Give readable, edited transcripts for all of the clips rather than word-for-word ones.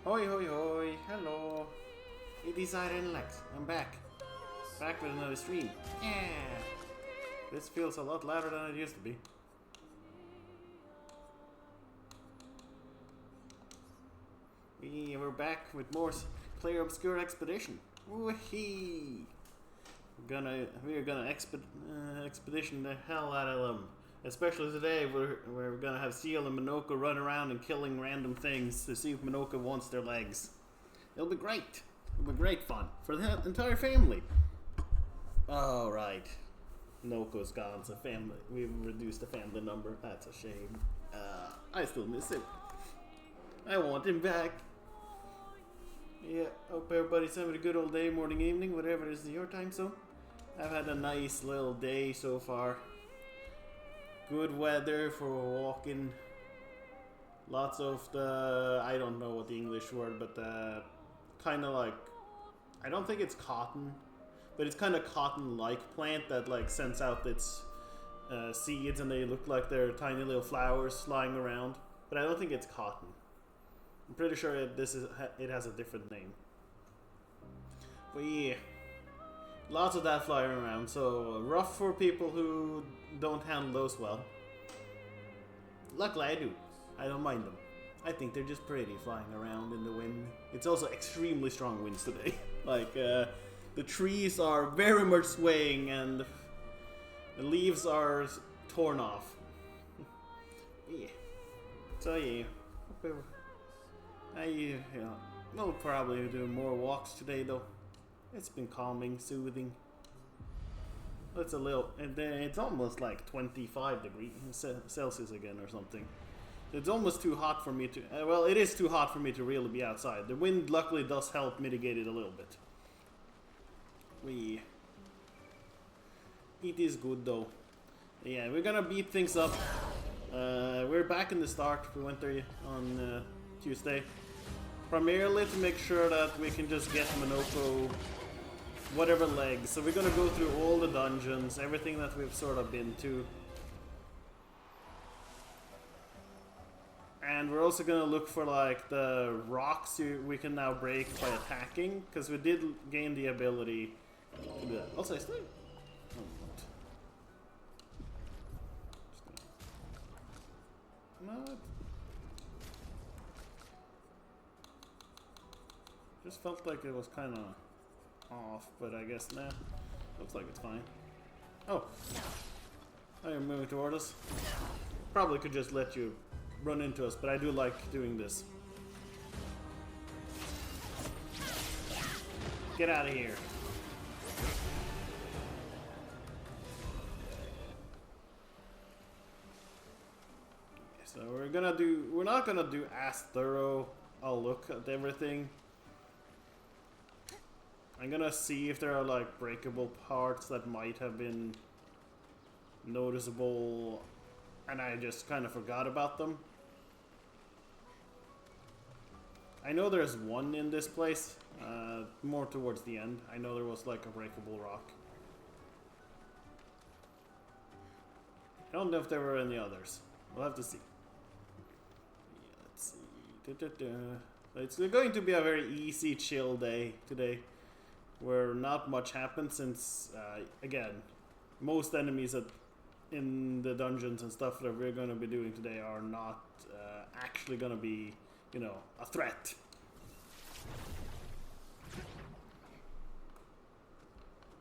Hoi hoi hoi, hello. It is Iron Lex. I'm back. Back with another stream. Yeah. This feels a lot louder than it used to be. We're back with more Clair Obscur Expedition. Woohee! We're gonna expedition the hell out of them. Especially today, we're gonna have Sciel and Monoco run around and killing random things to see if Monoco wants their legs. It'll be great. It'll be great fun for the entire family. All right, Monoco's gone. So we've reduced the family number. That's a shame. I still miss him. I want him back. Yeah, hope everybody's having a good old day, morning, evening, whatever it is in your time zone. I've had a nice little day so far. Good weather for walking. Lots of the, I don't know what the English word, but the kind of like, I don't think it's cotton, but it's kind of cotton-like plant that like sends out its seeds and they look like they're tiny little flowers flying around. But I don't think it's cotton. I'm pretty sure it has a different name. But yeah, lots of that flying around, so rough for people who don't handle those well. Luckily I do. I don't mind them. I think they're just pretty flying around in the wind. It's also extremely strong winds today. Like, the trees are very much swaying and the leaves are torn off. Yeah. So yeah. We'll probably do more walks today though. It's been calming, soothing. It's a little, and then it's almost like 25 degrees Celsius again or something. It's almost too hot for me to, well, it is too hot for me to really be outside. The wind luckily does help mitigate it a little bit. It is good though. Yeah, we're gonna beat things up. We're back in the start. We went there on Tuesday. Primarily to make sure that we can just get Monoco whatever legs. So we're gonna go through all the dungeons, everything that we've sort of been to. And we're also gonna look for like the rocks we can now break by attacking, because we did gain the ability to do that. Also, I still... Oh, what? No. Just felt like it was kind of off, but I guess nah. Looks like it's fine. Oh, you're moving toward us. Probably could just let you run into us, but I do like doing this. Get out of here. So we're not gonna do as thorough a look at everything. I'm gonna see if there are like breakable parts that might have been noticeable and I just kind of forgot about them. I know there's one in this place, more towards the end. I know there was like a breakable rock. I don't know if there were any others. We'll have to see. Yeah, let's see. It's going to be a very easy, chill day today, where not much happens since, again, most enemies in the dungeons and stuff that we're going to be doing today are not actually going to be, you know, a threat.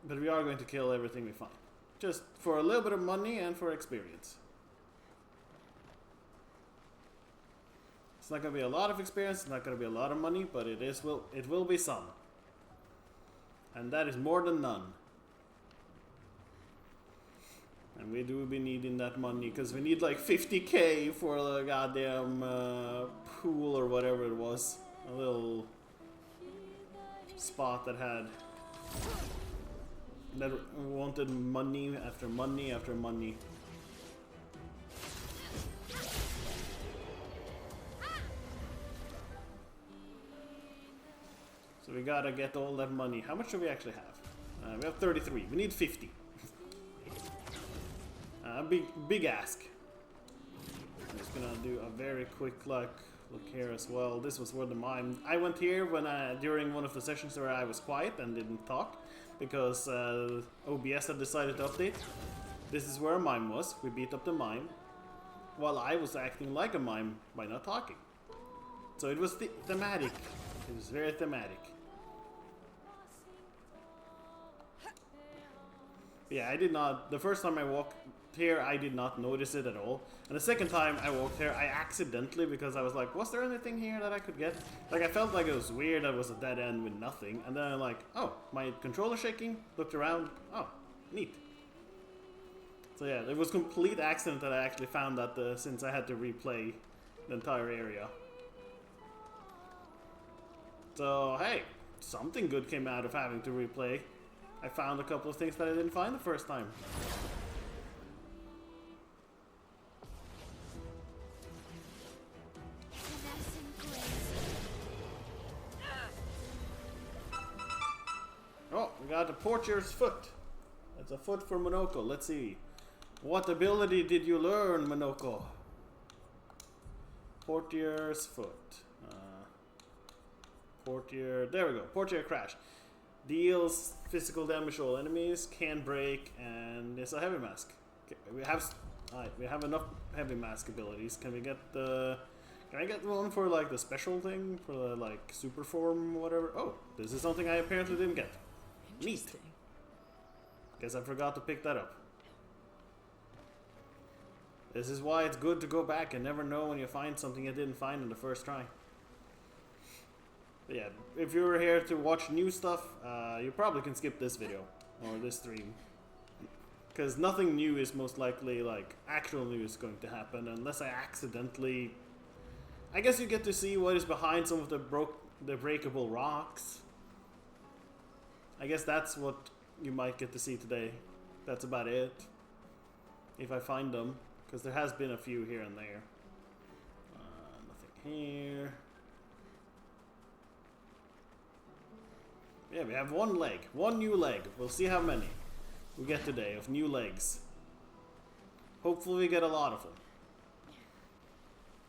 But we are going to kill everything we find. Just for a little bit of money and for experience. It's not going to be a lot of experience, it's not going to be a lot of money, but it will be some. And that is more than none. And we do be needing that money, because we need like 50k for the goddamn pool or whatever it was. A little spot that wanted money after money after money. So we gotta get all that money. How much do we actually have? We have 33. We need 50. Big ask. I'm just gonna do a very quick like look here as well. This was where the mime... I went here when during one of the sessions where I was quiet and didn't talk, because OBS had decided to update. This is where a mime was. We beat up the mime, while I was acting like a mime by not talking. So it was thematic. It was very thematic. Yeah, I did not... The first time I walked here, I did not notice it at all. And the second time I walked here, I accidentally, because I was like, was there anything here that I could get? Like, I felt like it was weird that it was a dead end with nothing. And then I'm like, oh, my controller's shaking. Looked around. Oh, neat. So yeah, it was complete accident that I actually found that since I had to replay the entire area. So, hey, something good came out of having to replay. I found a couple of things that I didn't find the first time. Oh, we got a Portier's foot. That's a foot for Monoco. Let's see. What ability did you learn, Monoco? Portier's foot. Portier. There we go. Portier crash. Deals physical damage to all enemies, can break, and it's a heavy mask. Okay, we have enough heavy mask abilities. Can we get the... Can I get one for like the special thing? For the like super form or whatever? Oh, this is something I apparently didn't get. Neat. Guess I forgot to pick that up. This is why it's good to go back and never know when you find something you didn't find in the first try. But yeah, if you're here to watch new stuff, you probably can skip this video or this stream. Because nothing new is most likely like actual news going to happen unless I accidentally... I guess you get to see what is behind some of the breakable rocks. I guess that's what you might get to see today. That's about it. If I find them. Because there has been a few here and there. Nothing here. Yeah, we have one leg. One new leg. We'll see how many we get today of new legs. Hopefully we get a lot of them.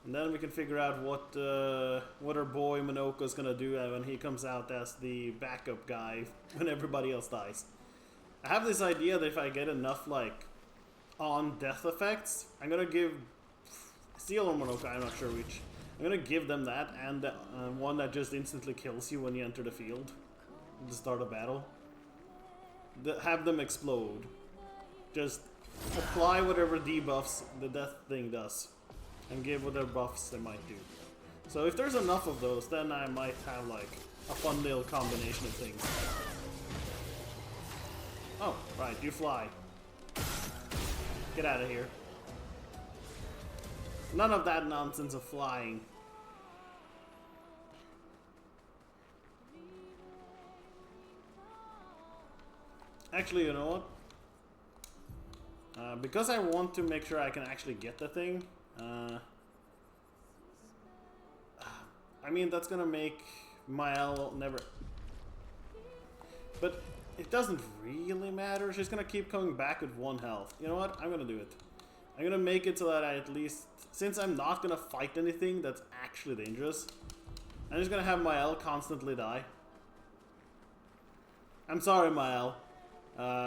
And then we can figure out what our boy Monoco's gonna do when he comes out as the backup guy when everybody else dies. I have this idea that if I get enough like on death effects, I'm gonna give Sciel or Monoco, I'm not sure which. I'm gonna give them that and one that just instantly kills you when you enter the field. To start a battle. Have them explode. Just apply whatever debuffs the death thing does. And give whatever buffs they might do. So if there's enough of those, then I might have like a fun little combination of things. Oh, right, you fly. Get out of here. None of that nonsense of flying. Actually, you know what? Because I want to make sure I can actually get the thing, I mean, that's gonna make Mael never... But it doesn't really matter. She's gonna keep coming back with 1 health. You know what? I'm gonna do it. I'm gonna make it so that I at least... Since I'm not gonna fight anything that's actually dangerous, I'm just gonna have Mael constantly die. I'm sorry, Mael.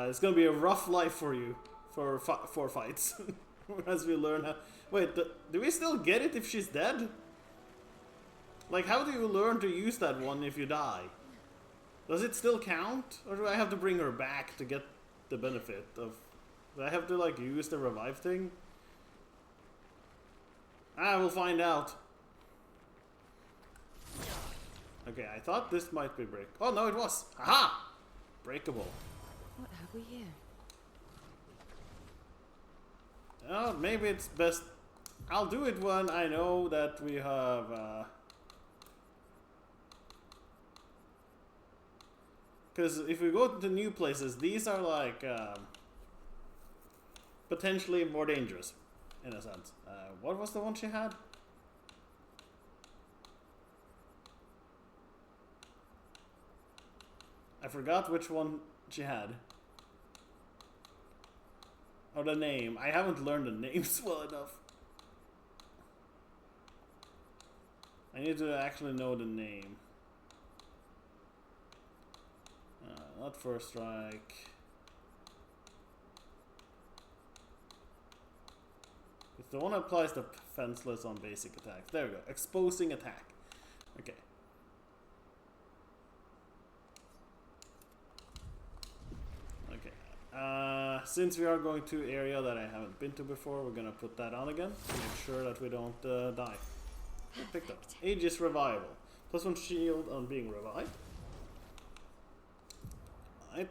It's gonna be a rough life for you for 4 fights as we learn how. Wait, do we still get it if she's dead? Like, how do you learn to use that one if you die? Does it still count, or do I have to bring her back to get the benefit of? Do I have to like use the revive thing? We'll find out. Okay, I thought this might be break. Oh no, it was. Aha! Breakable. What have we here? Oh, maybe it's best. I'll do it when I know that we have. Because if we go to new places, these are like potentially more dangerous, in a sense. What was the one she had? I forgot which one she had. Or the name. I haven't learned the names well enough. I need to actually know the name. Not first strike. It's the one that applies the defenseless on basic attacks. There we go. Exposing attack. Okay. Okay. Since we are going to area that I haven't been to before, we're gonna put that on again to make sure that we don't die. Picked up. Aegis Revival. +1 shield on being revived. Right.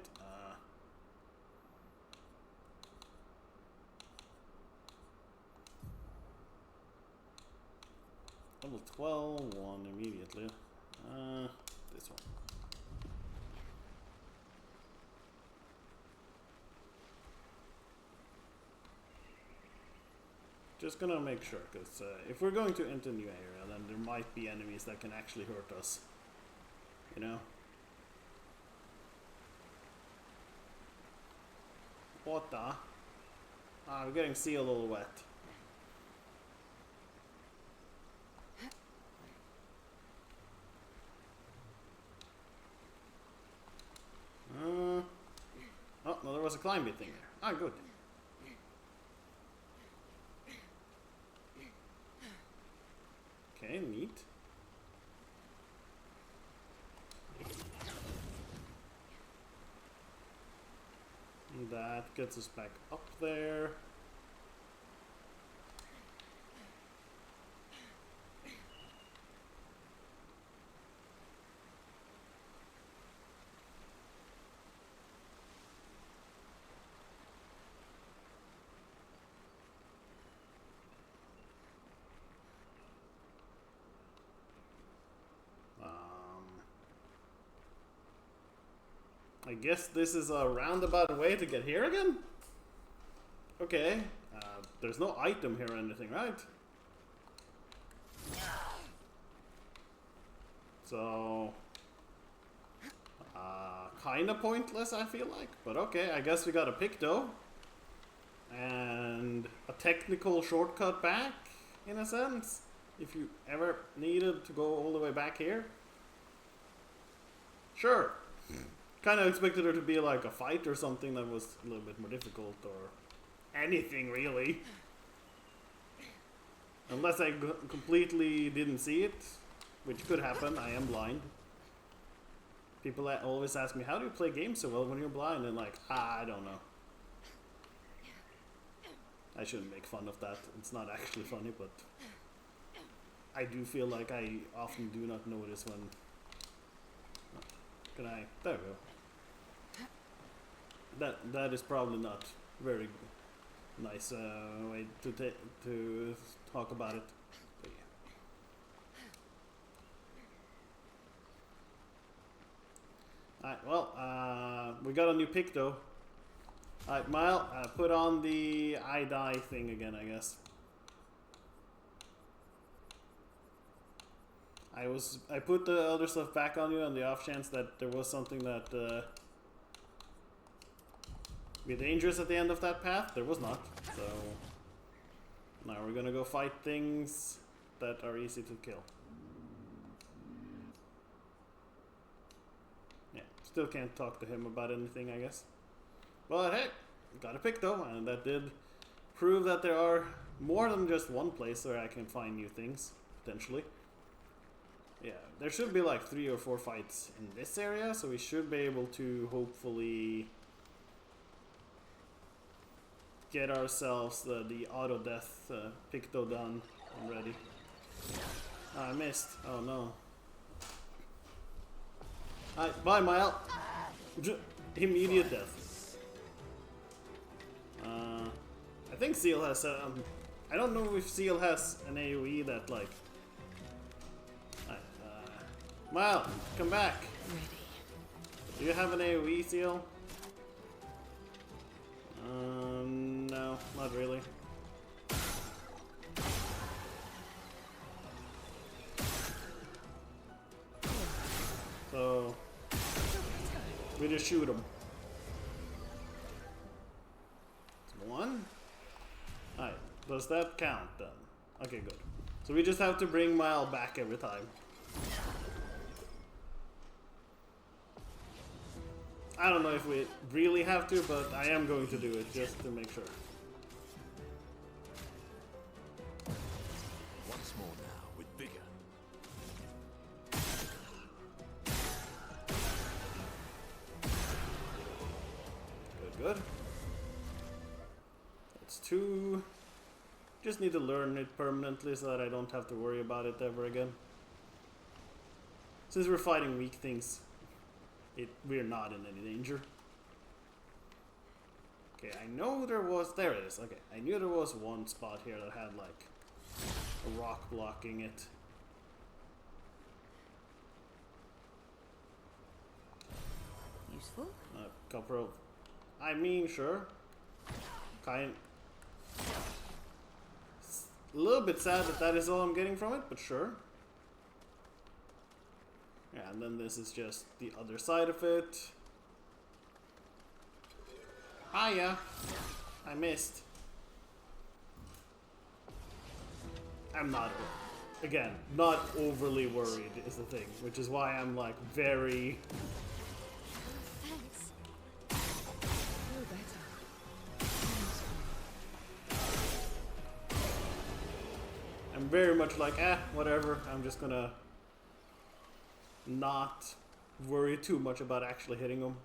Level 12, one immediately. This one. Just gonna make sure, because if we're going to enter a new area, then there might be enemies that can actually hurt us. You know? What the? Ah, we're getting Sciel all wet. Oh, no, there was a climbing thing there. Ah, good. Okay, neat. And that gets us back up there. I guess this is a roundabout way to get here again? Okay. There's no item here or anything, right? So... kinda pointless, I feel like. But okay, I guess we got a Picto. And a technical shortcut back, in a sense. If you ever needed to go all the way back here. Sure. Kind of expected there to be like a fight or something that was a little bit more difficult, or anything really. Unless I completely didn't see it, which could happen. I am blind. People always ask me, how do you play games so well when you're blind? And like, I don't know. I shouldn't make fun of that. It's not actually funny, but I do feel like I often do not notice when... Can I? There we go. That is probably not very nice way to talk about it. But yeah. Alright, well, we got a new Picto. Alright, Mile, put on the I die thing again, I guess. I put the other stuff back on you on the off chance that there was something that be dangerous at the end of that path. There was not. So now we're gonna go fight things that are easy to kill. Yeah, still can't talk to him about anything, I guess. But hey, got a Picto, and that did prove that there are more than just one place where I can find new things, potentially. Yeah, there should be like 3 or 4 fights in this area, so we should be able to hopefully get ourselves the auto death Picto done and ready. Oh, I missed. Oh no. Alright, bye Mile. Immediate death. I think Sciel has I don't know if Sciel has an AoE that like... Mile, come back. Ready. Do you have an AoE, Sciel? No, not really. So we just shoot him. One. Alright, does that count then? Okay, good. So So we just have to bring Mile back every time. I don't know if we really have to, but I am going to do it just to make sure. Once more now, with vigor. Good. That's 2. Just need to learn it permanently so that I don't have to worry about it ever again. Since we're fighting weak things, we're not in any danger. Okay, I know there was... There it is. Okay, I knew there was one spot here that had like a rock blocking it. Useful? A couple of... I mean, sure. Kind... A little bit sad that that is all I'm getting from it, but sure. Yeah, and then this is just the other side of it. Ah, yeah. I missed. I'm not, again, not overly worried is the thing, which is why I'm like very... Thanks. Feel better. I'm very much like, whatever. I'm just gonna not worry too much about actually hitting them.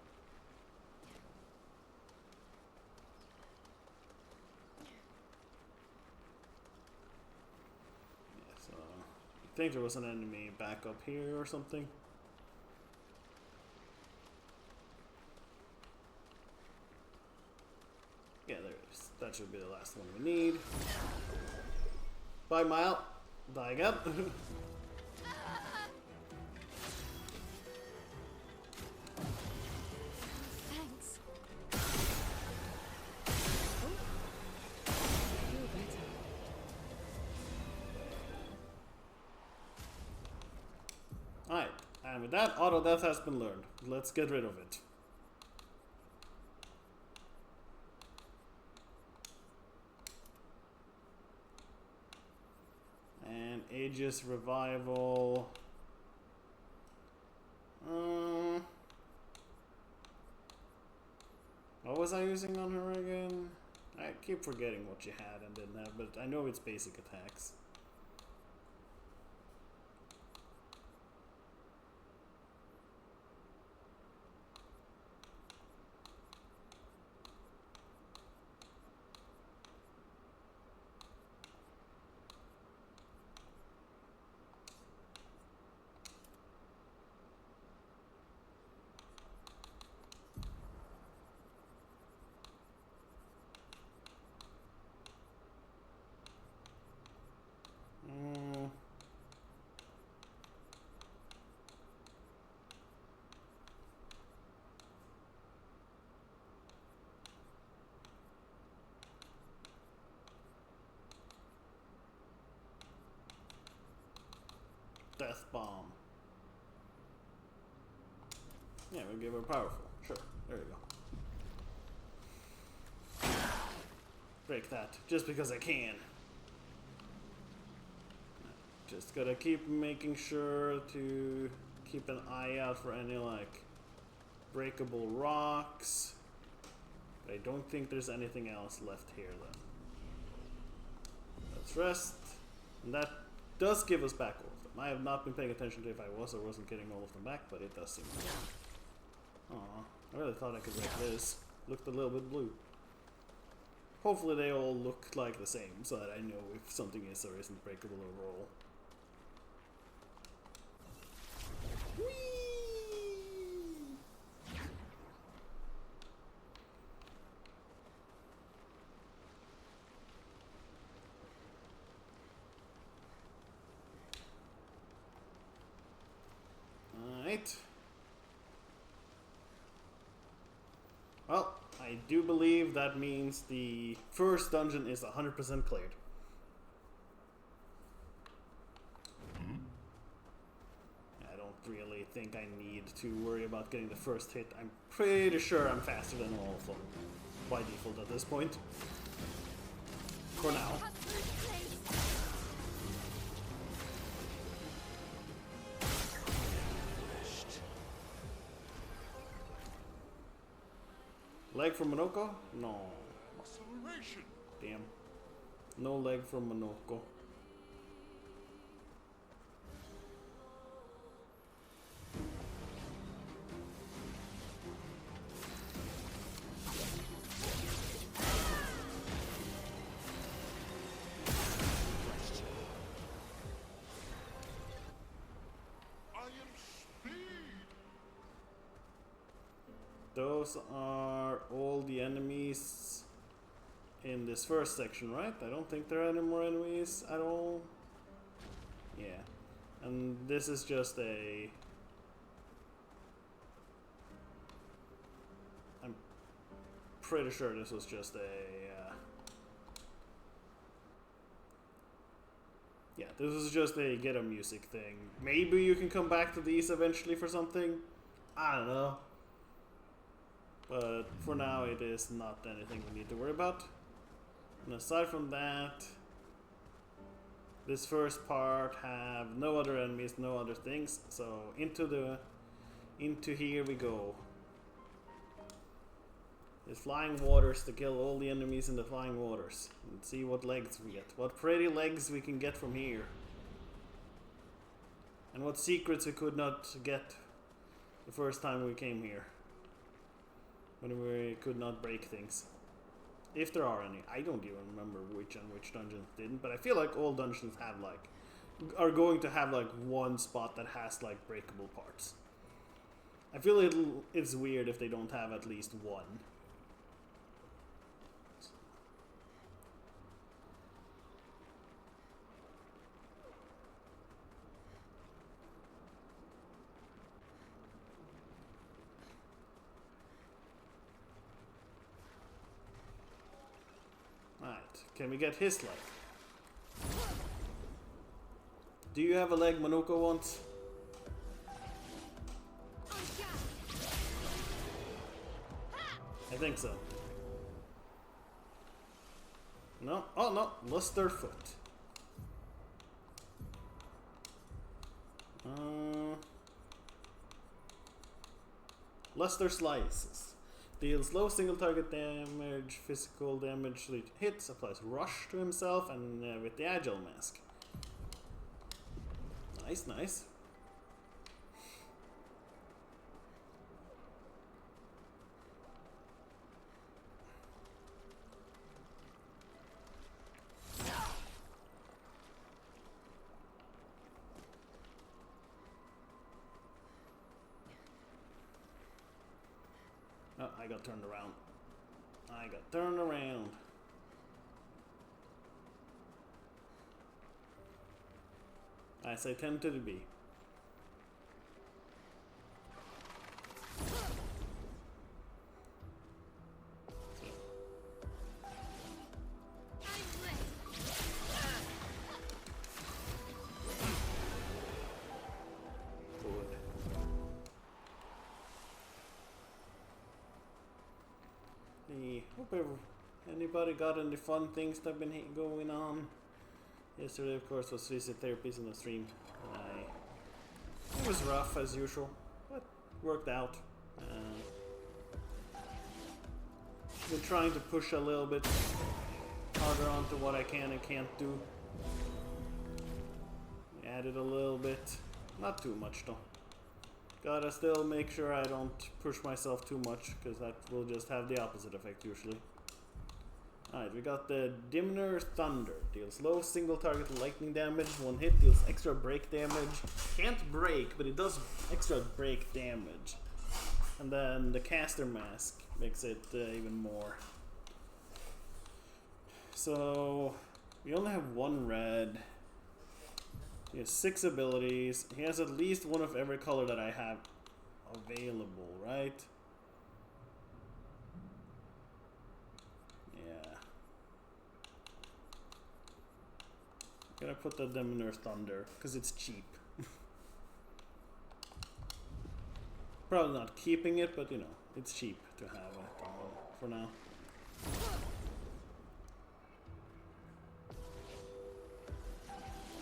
Yeah, so I think there was an enemy back up here or something. Yeah, there it is. That should be the last one we need. Bye, Mile. Dying up. Thanks. Oh. Feel better. Alright, and with that, auto death has been learned. Let's get rid of it. And Aegis Revival. What was I using on her again? I keep forgetting what she had and didn't have, but I know it's basic attacks. Death Bomb. Yeah, we'll give her powerful. Sure, there you go. Break that, just because I can. Just gotta keep making sure to keep an eye out for any, like, breakable rocks. But I don't think there's anything else left here, then. Let's rest. And that does give us back all of them. I have not been paying attention to if I was or wasn't getting all of them back, but it does seem to be. Aw, I really thought I could break this. Looked a little bit blue. Hopefully they all look like the same, so that I know if something is or isn't breakable overall. Alright. Well, I do believe that means the first dungeon is 100% cleared. I don't really think I need to worry about getting the first hit. I'm pretty sure I'm faster than all of them by default at this point. For now. Leg from Monoco? No. Acceleration. Damn. No leg from Monoco. I am speed. Those are all the enemies in this first section, right? I don't think there are any more enemies at all. Yeah. And this is just a... I'm pretty sure this was just a... yeah, this is just a get a music thing. Maybe you can come back to these eventually for something. I don't know. But for now it is not anything we need to worry about. And aside from that, this first part have no other enemies, no other things. So into here we go. There's flying waters to kill all the enemies in the flying waters. And see what legs we get. What pretty legs we can get from here. And what secrets we could not get the first time we came here. When we could not break things. If there are any. I don't even remember which and which dungeons didn't, but I feel like all dungeons have like are going to have like one spot that has like breakable parts. I feel it's weird if they don't have at least one. Can we get his leg? Do you have a leg Monoco wants? I think so. No? Oh no, Luster Foot. Luster Slices. Deals low single target damage, physical damage to each hits, applies rush to himself, and with the agile mask. Nice, nice. Oh, I got turned around. I got turned around. I say 10 to the B. Hope anybody got any fun things that have been going on. Yesterday, of course, was physiotherapy in the stream. It was rough as usual, but worked out. Been trying to push a little bit harder onto what I can and can't do. Added a little bit, not too much though. Gotta still make sure I don't push myself too much, because that will just have the opposite effect usually. Alright, we got the Dimner Thunder. Deals low single target lightning damage. One hit deals extra break damage. Can't break, but it does extra break damage. And then the Caster Mask makes it even more. So, we only have one red. He has 6 abilities. He has at least one of every color that I have available, right? Yeah. I'm gonna put the Dimner Thunder, because it's cheap. Probably not keeping it, but you know, it's cheap to have it for now.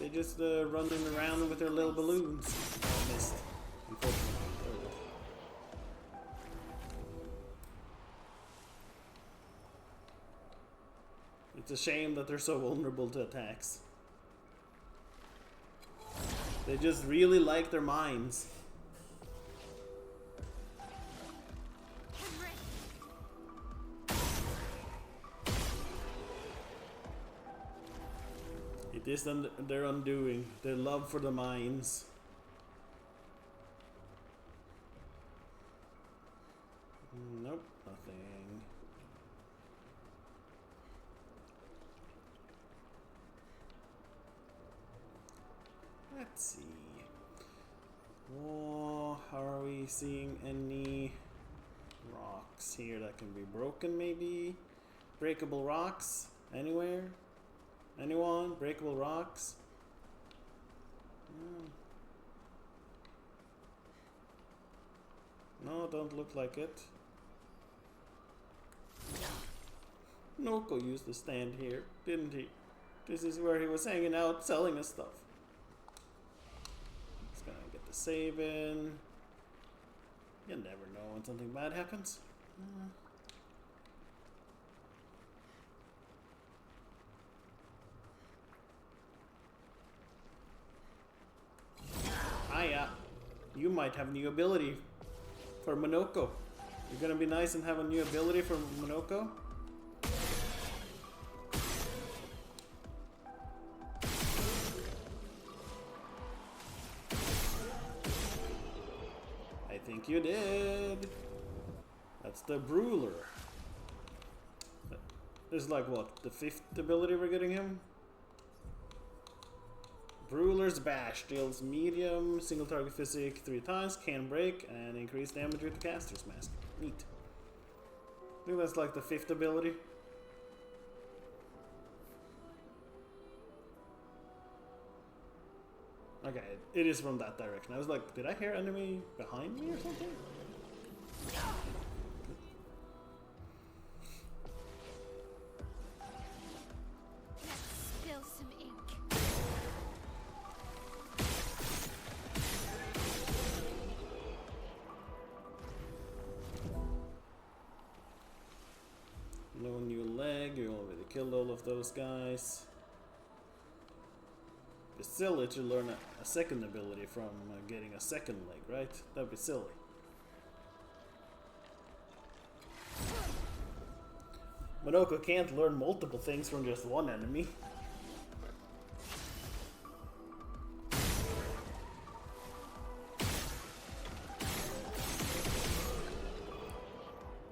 They just running around with their little balloons. Missed, unfortunately. It's a shame that they're so vulnerable to attacks. They just really like their mines. It is their undoing, their love for the mines. Nope, nothing. Let's see. Oh, are we seeing any rocks here that can be broken maybe? Breakable rocks? Anywhere? Anyone? Breakable rocks? No, don't look like it. Monoco used to stand here, didn't he? This is where he was hanging out selling us stuff. Just gonna get the save in. You never know when something bad happens. Hiya. You might have new ability for Monoco. You're gonna be nice and have a new ability for Monoco? I think you did. That's the Brawler. This is like what, the 5th ability we're getting him? Brawler's Bash deals medium single target physic 3 times, can break, and increase damage with the caster's mask. Neat. I think that's like the 5th ability. Okay, it is from that direction. I was like, did I hear enemy behind me or something? Spill some ink. No new leg, you already killed all of those guys. It's silly to learn a second ability from getting a second leg, right? That'd be silly. Monoco can't learn multiple things from just one enemy.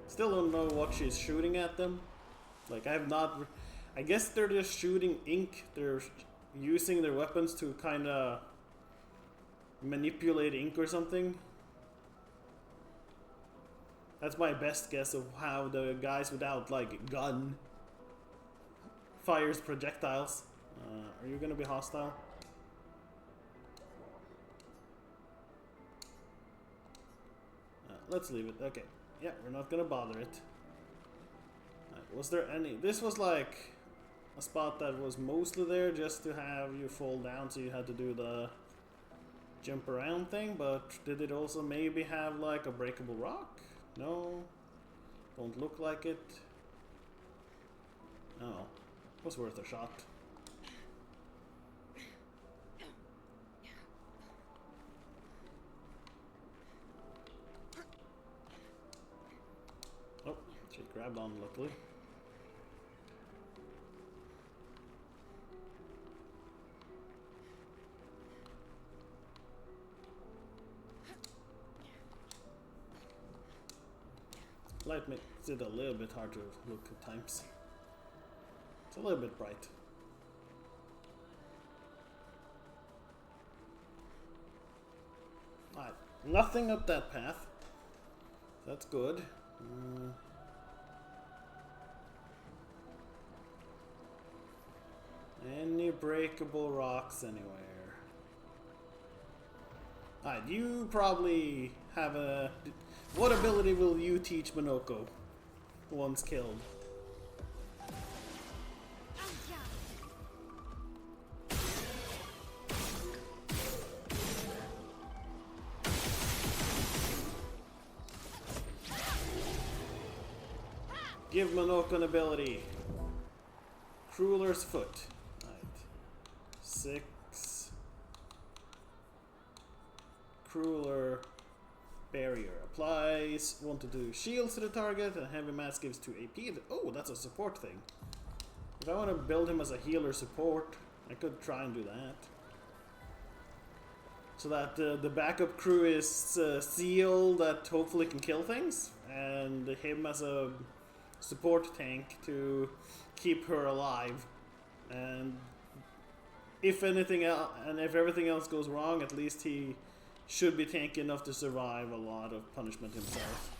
Still don't know what she's shooting at them. Like, I have not... I guess they're just shooting ink. They're using their weapons to kind of manipulate ink or something. That's my best guess of how the guys without, like, gun fires projectiles. Are you gonna be hostile? Let's leave it. Okay. Yeah, we're not gonna bother it. Was there any... This was like a spot that was mostly there just to have you fall down, so you had to do the jump around thing, but did it also maybe have like a breakable rock? No, don't look like it. Oh, was worth a shot. Oh, she grabbed on luckily. Light makes it a little bit hard to look at times. It's a little bit bright. Alright, nothing up that path. That's good. Any breakable rocks anywhere? Alright, you probably have a... What ability will you teach Monoco once killed? Give Monoco an ability. Crueller's Foot. Right. 6. Crueler Barrier. Applies 1 to 2 shields to the target, and Heavy Mass gives 2 AP. Oh, that's a support thing. If I want to build him as a healer support, I could try and do that. So that the backup crew is Sciel that hopefully can kill things, and him as a support tank to keep her alive. And if anything else, and if everything else goes wrong, at least he should be tanky enough to survive a lot of punishment himself.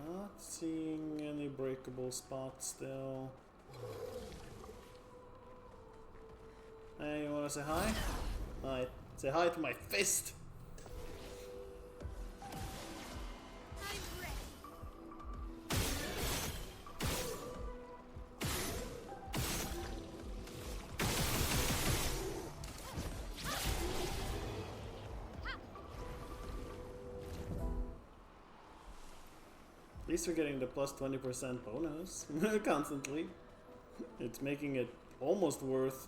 Not seeing any breakable spots still. Hey, you wanna say hi? Hi. Say hi to my fist! At least we're getting the plus 20% bonus constantly. It's making it almost worth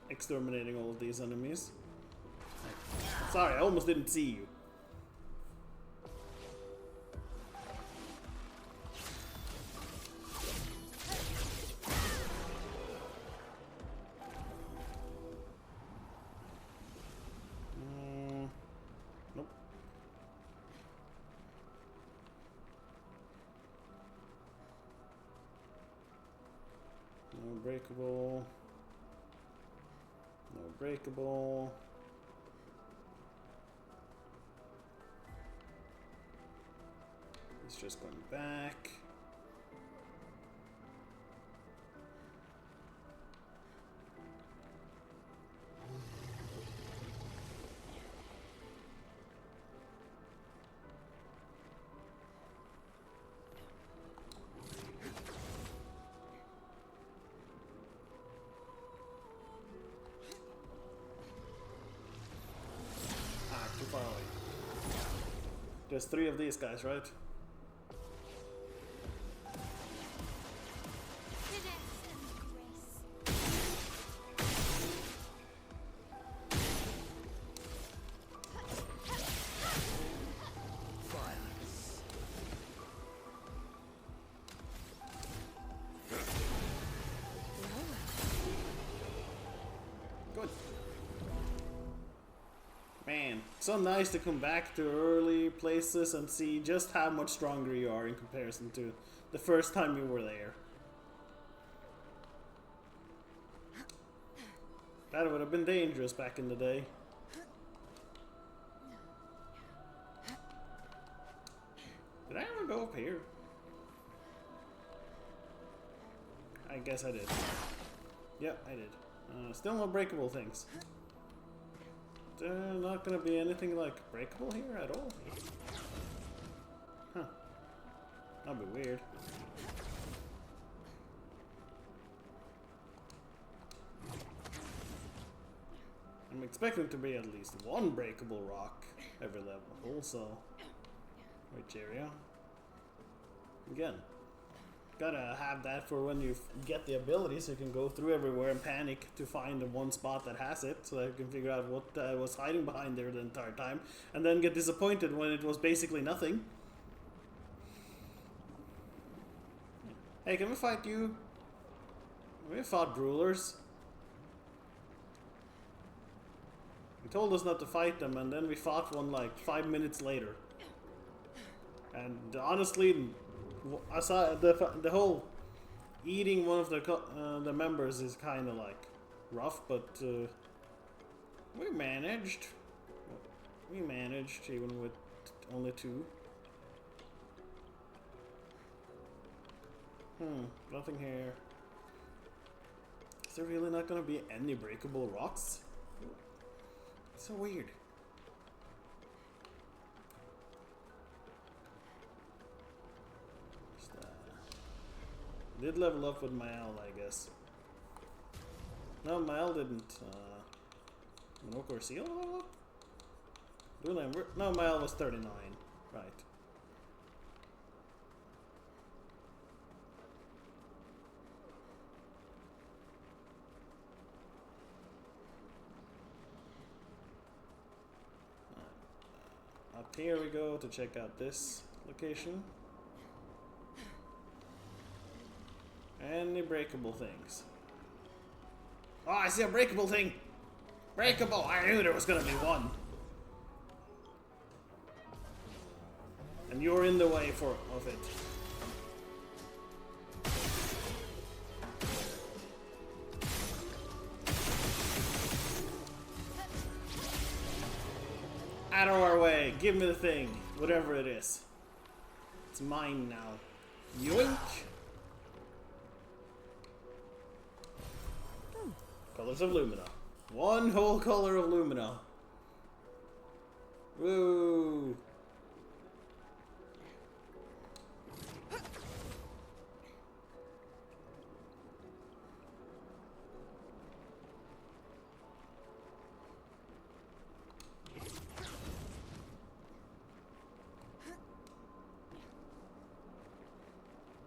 exterminating all of these enemies. Sorry, I almost didn't see you. Nope. No breakable. No breakable. It's just going back. Too far away. There's 3 of these guys, right? Good. Man, so nice to come back to early places and see just how much stronger you are in comparison to the first time you were there. That would have been dangerous back in the day. Did I ever go up here? I guess I did. Yep, I did. Still no breakable things. Not gonna be anything like breakable here at all. Huh. That'd be weird. I'm expecting to be at least one breakable rock every level. Also, which area? Again, gotta have that for when you get the ability, so you can go through everywhere and panic to find the one spot that has it, so that you can figure out what was hiding behind there the entire time, and then get disappointed when it was basically nothing. Hey, can we fight you? We fought Rulers. You told us not to fight them, and then we fought one like 5 minutes later. And honestly, I saw the whole eating one of the members is kind of like rough, but we managed. We managed even with only 2. Nothing here. Is there really not gonna be any breakable rocks? It's so weird. Did level up with my owl, I guess. No, Mal didn't. Monoco or Sciel level up? No, Mal was 39. Right. Up here we go to check out this location. Any breakable things? Oh, I see a breakable thing! Breakable! I knew there was gonna be one! And you're in the way of it. Out of our way! Give me the thing! Whatever it is. It's mine now. Yoink! Colors of Lumina. One whole color of Lumina. Woo!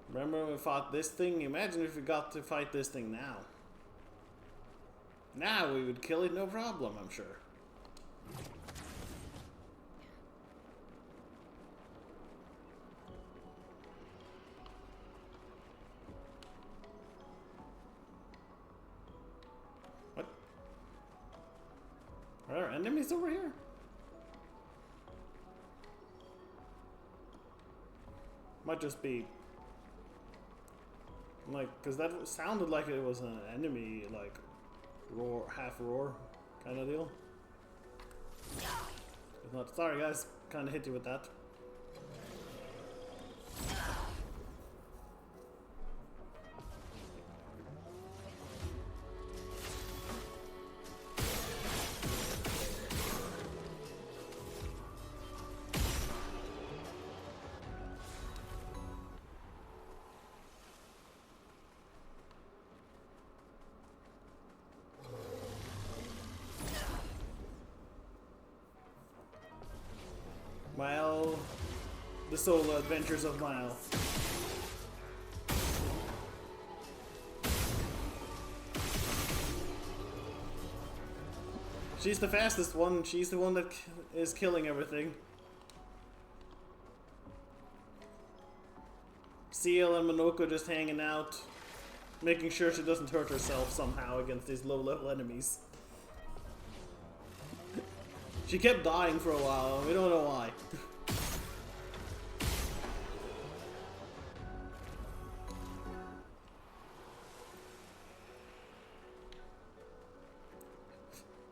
Remember when we fought this thing? Imagine if we got to fight this thing now. Now we would kill it no problem, I'm sure. What? Are there enemies over here? Might just be like, because that sounded like it was an enemy, like roar, half roar kind of deal. It's not. Sorry guys, kind of hit you with that. Mile, the solo adventures of Mile. She's the fastest one. She's the one that is killing everything. Sciel and Monoco just hanging out, making sure she doesn't hurt herself somehow against these low-level enemies. She kept dying for a while, and we don't know why.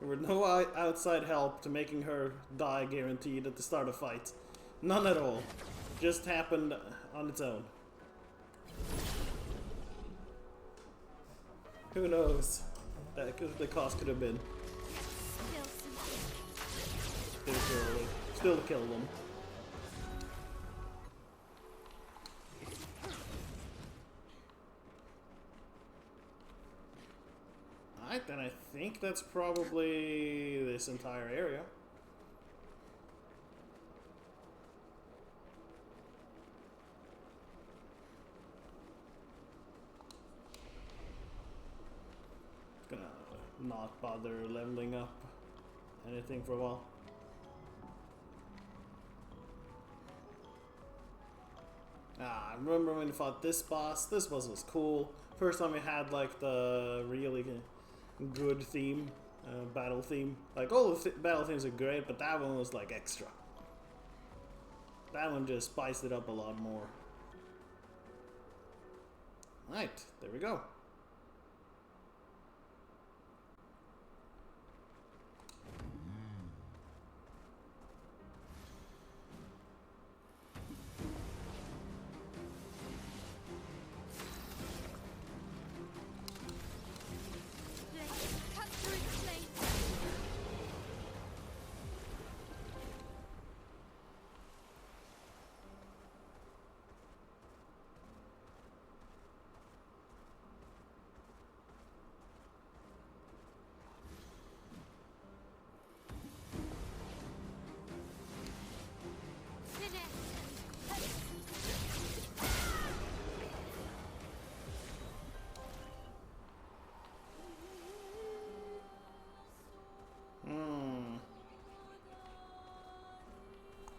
There were no outside help to making her die guaranteed at the start of fight. None at all. Just happened on its own. Who knows? The cost could have been. Still to kill them. Alright, then I think that's probably this entire area. Gonna not bother leveling up anything for a while. I remember when we fought this boss. This boss was cool. First time we had like the really good theme, battle theme. Like all the battle themes are great, but that one was like extra. That one just spiced it up a lot more. Right, there we go.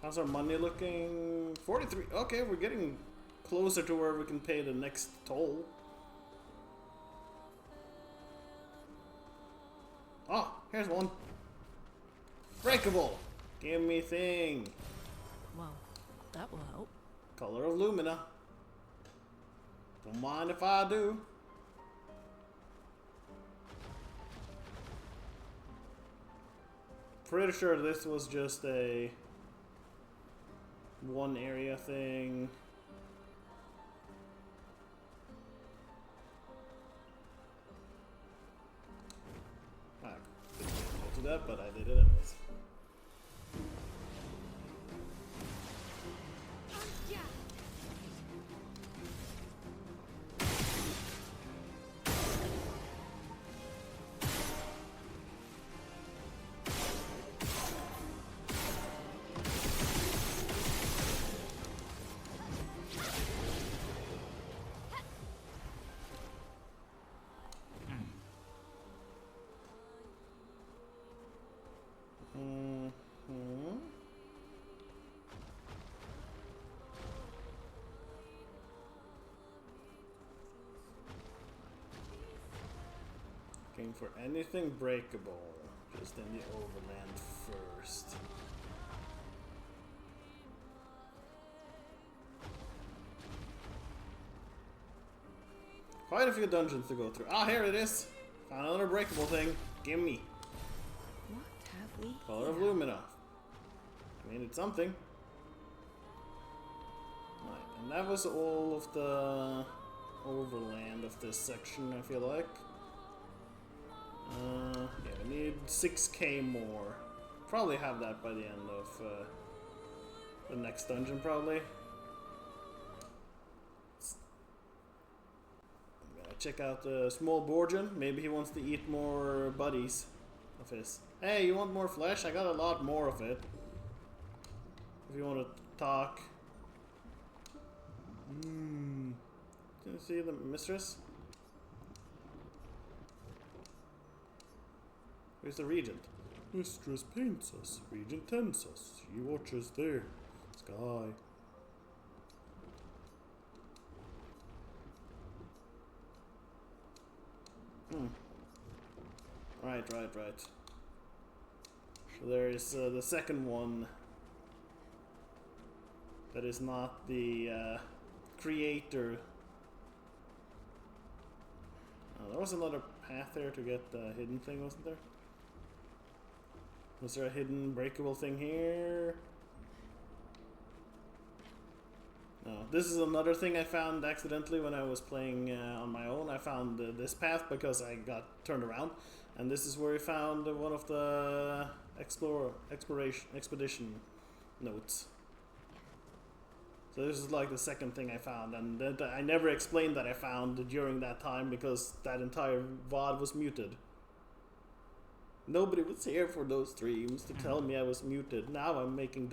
How's our money looking? 43. Okay, we're getting closer to where we can pay the next toll. Oh, here's one. Breakable. Give me thing. Well, that will help. Color of Lumina. Don't mind if I do. Pretty sure this was just a one area thing. I didn't do that, but I did it anyways. Looking for anything breakable, just in the overland first. Quite a few dungeons to go through. Ah, here it is! Found another breakable thing. Gimme. What have we? Color of Lumina. I mean, it's something. Right, and that was all of the overland of this section, I feel like. Yeah, we need 6k more. Probably have that by the end of the next dungeon, probably. I'm gonna check out the small Borgian. Maybe he wants to eat more buddies of his. Hey, you want more flesh? I got a lot more of it. If you want to talk. Can you see the mistress? Where's the regent? Mistress paints us, regent tends us, she watches there. Sky. Right. So there is the second one that is not the creator. Oh, there was another path there to get the hidden thing, wasn't there? Was there a hidden breakable thing here? No. This is another thing I found accidentally when I was playing on my own. I found this path because I got turned around. And this is where I found one of the expedition notes. So this is like the second thing I found. And that I never explained that I found during that time because that entire VOD was muted. Nobody was here for those streams to tell me I was muted. Now I'm making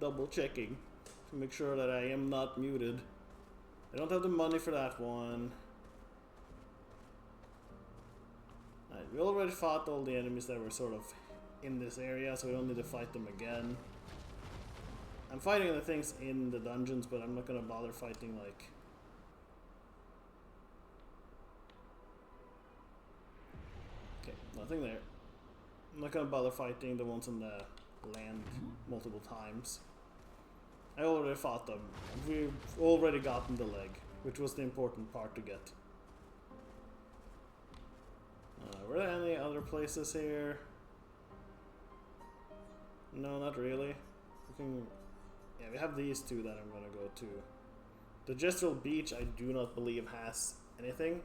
double checking to make sure that I am not muted. I don't have the money for that one. Right, we already fought all the enemies that were sort of in this area, so we don't need to fight them again. I'm fighting the things in the dungeons, but I'm not gonna bother fighting like... Okay, nothing there. I'm not gonna bother fighting the ones on the land multiple times. I already fought them. We've already gotten the leg, which was the important part to get. Were there any other places here? No, not really. Yeah, we have these two that I'm gonna go to. The Gestural Beach I do not believe has anything.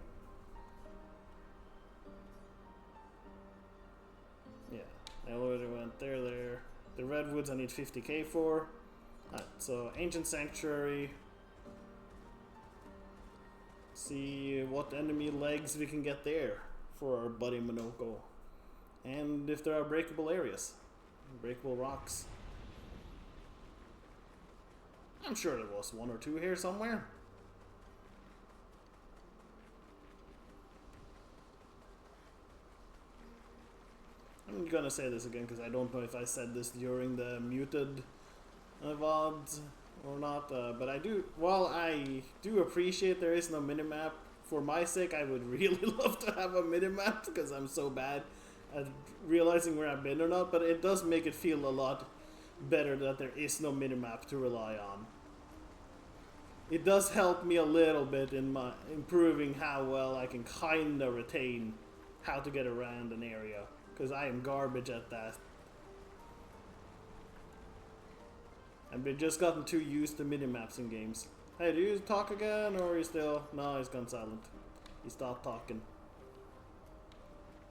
Yeah, I already went there. The Redwoods I need 50k for. Alright, so Ancient Sanctuary. See what enemy legs we can get there for our buddy Monoco. And if there are breakable areas. Breakable rocks. I'm sure there was one or two here somewhere. I'm gonna say this again because I don't know if I said this during the muted VODs or not, but I do. While I do appreciate there is no minimap, for my sake, I would really love to have a minimap because I'm so bad at realizing where I've been or not. But it does make it feel a lot better that there is no minimap to rely on. It does help me a little bit in my improving how well I can kinda retain how to get around an area, because I am garbage at that. I've been just gotten too used to minimaps in games. Hey, do you talk again, or are you still? No, he's gone silent. He stopped talking.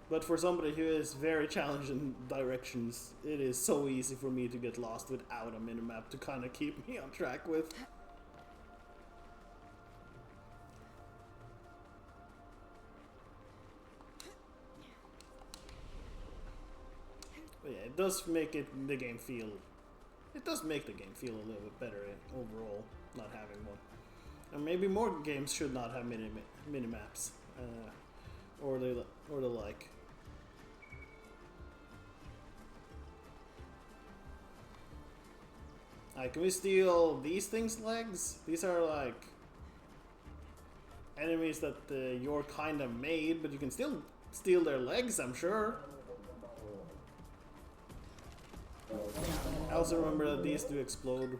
But for somebody who is very challenged in directions, it is so easy for me to get lost without a minimap to kind of keep me on track with. But yeah, it does make the game feel. It does make the game feel a little bit better overall, not having one. And maybe more games should not have minimaps, or the like. Can we steal these things' legs? These are like enemies that you're kind of made, but you can still steal their legs, I'm sure. I also remember that these do explode.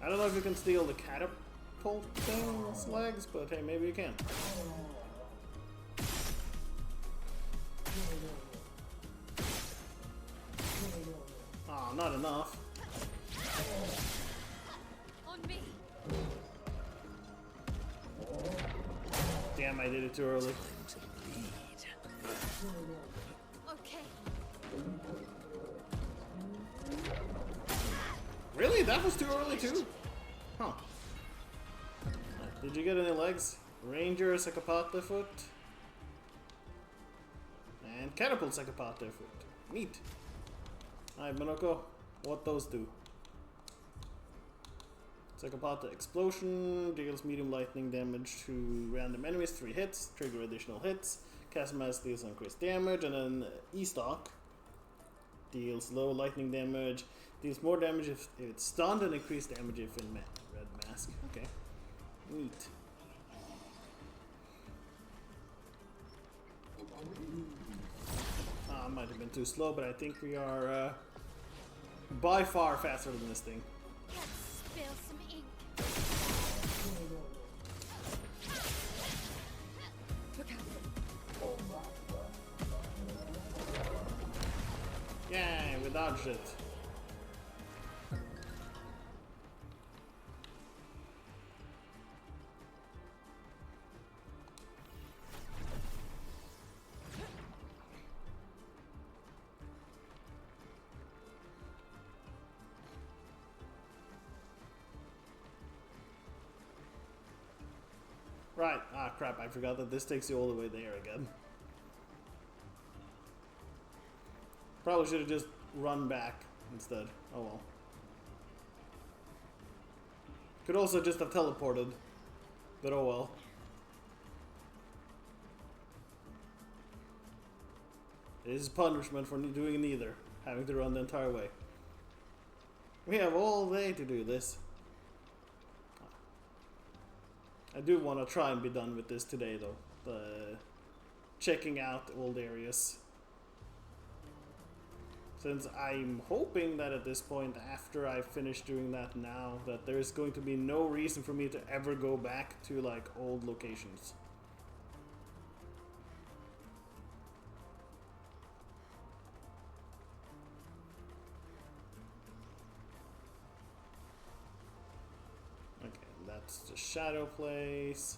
I don't know if you can steal the catapult thing's legs, but hey, maybe you can. Oh, not enough. On me. Damn, I did it too early. Okay. Really? That was too early too? Huh. Did you get any legs? Ranger, Secapata foot. And Catapult Secapata foot. Neat. Alright, Monoco, what those do? Secapata explosion deals medium lightning damage to random enemies, 3 hits, trigger additional hits. Casimaz deals increased damage, and then E-Stock deals low lightning damage, deals more damage if it's stunned, and increased damage if in red mask. Okay, neat. I might have been too slow, but I think we are by far faster than this thing. Let's spill some ink. Look out. Yay, we dodged it. Right, crap, I forgot that this takes you all the way there again. Probably should have just run back instead. Oh well. Could also just have teleported, but oh well. It is punishment for doing neither, having to run the entire way. We have all day to do this. I do want to try and be done with this today though. Checking out old areas. Since I'm hoping that at this point, after I finish doing that now, that there's going to be no reason for me to ever go back to like old locations. That's the shadow place.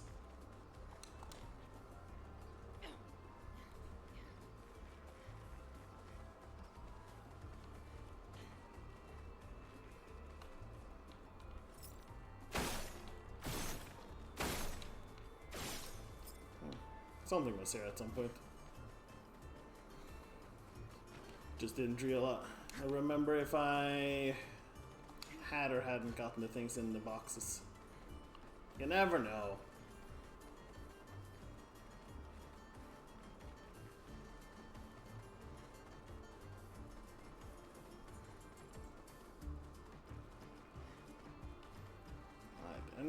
Something was here at some point. Just didn't I remember if I had or hadn't gotten the things in the boxes. You never know.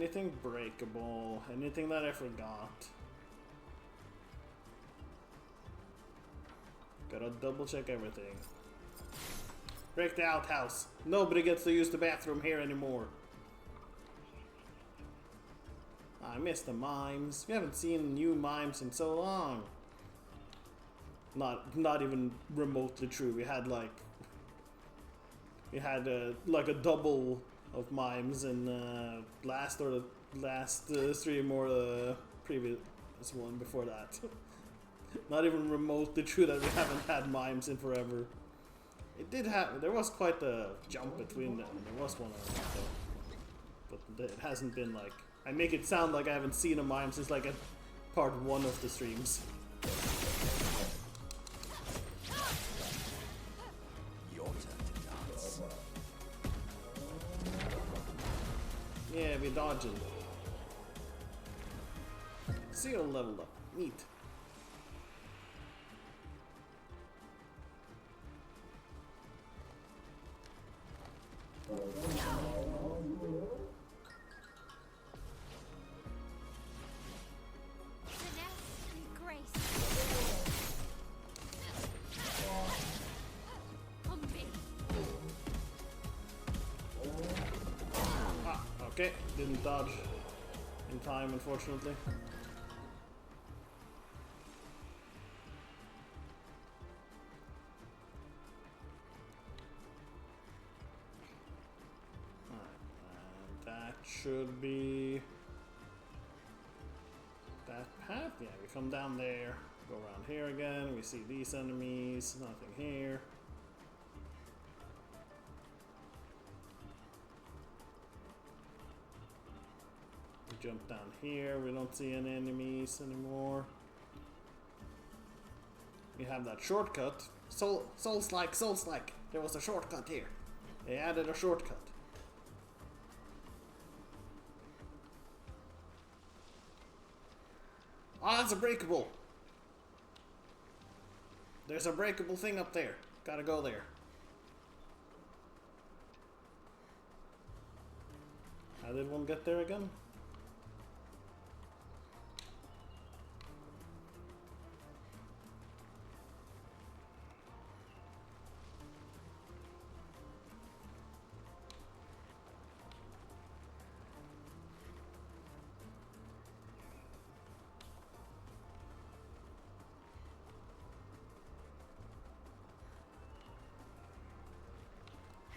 anything breakable? Anything that I forgot? Gotta double check everything. Break the outhouse. Nobody gets to use the bathroom here anymore. I miss the mimes. We haven't seen new mimes in so long. Not even remotely true. We had like a double of mimes in last stream or the previous one before that. Not even remotely true that we haven't had mimes in forever. It did have. There was quite a jump between them. There was one of them, though. But it hasn't been like. I make it sound like I haven't seen a mime since like a part 1 of the streams. Your turn to dance. Yeah, we're dodging. Sciel leveled up. Neat. Okay, didn't dodge in time, unfortunately. Alright, that should be that path. Yeah, we come down there, go around here again. We see these enemies, nothing here. Jump down here, we don't see any enemies anymore. We have that shortcut. Souls-like. There was a shortcut here. They added a shortcut. Oh, that's a breakable. There's a breakable thing up there. Gotta go there. How did one get there again?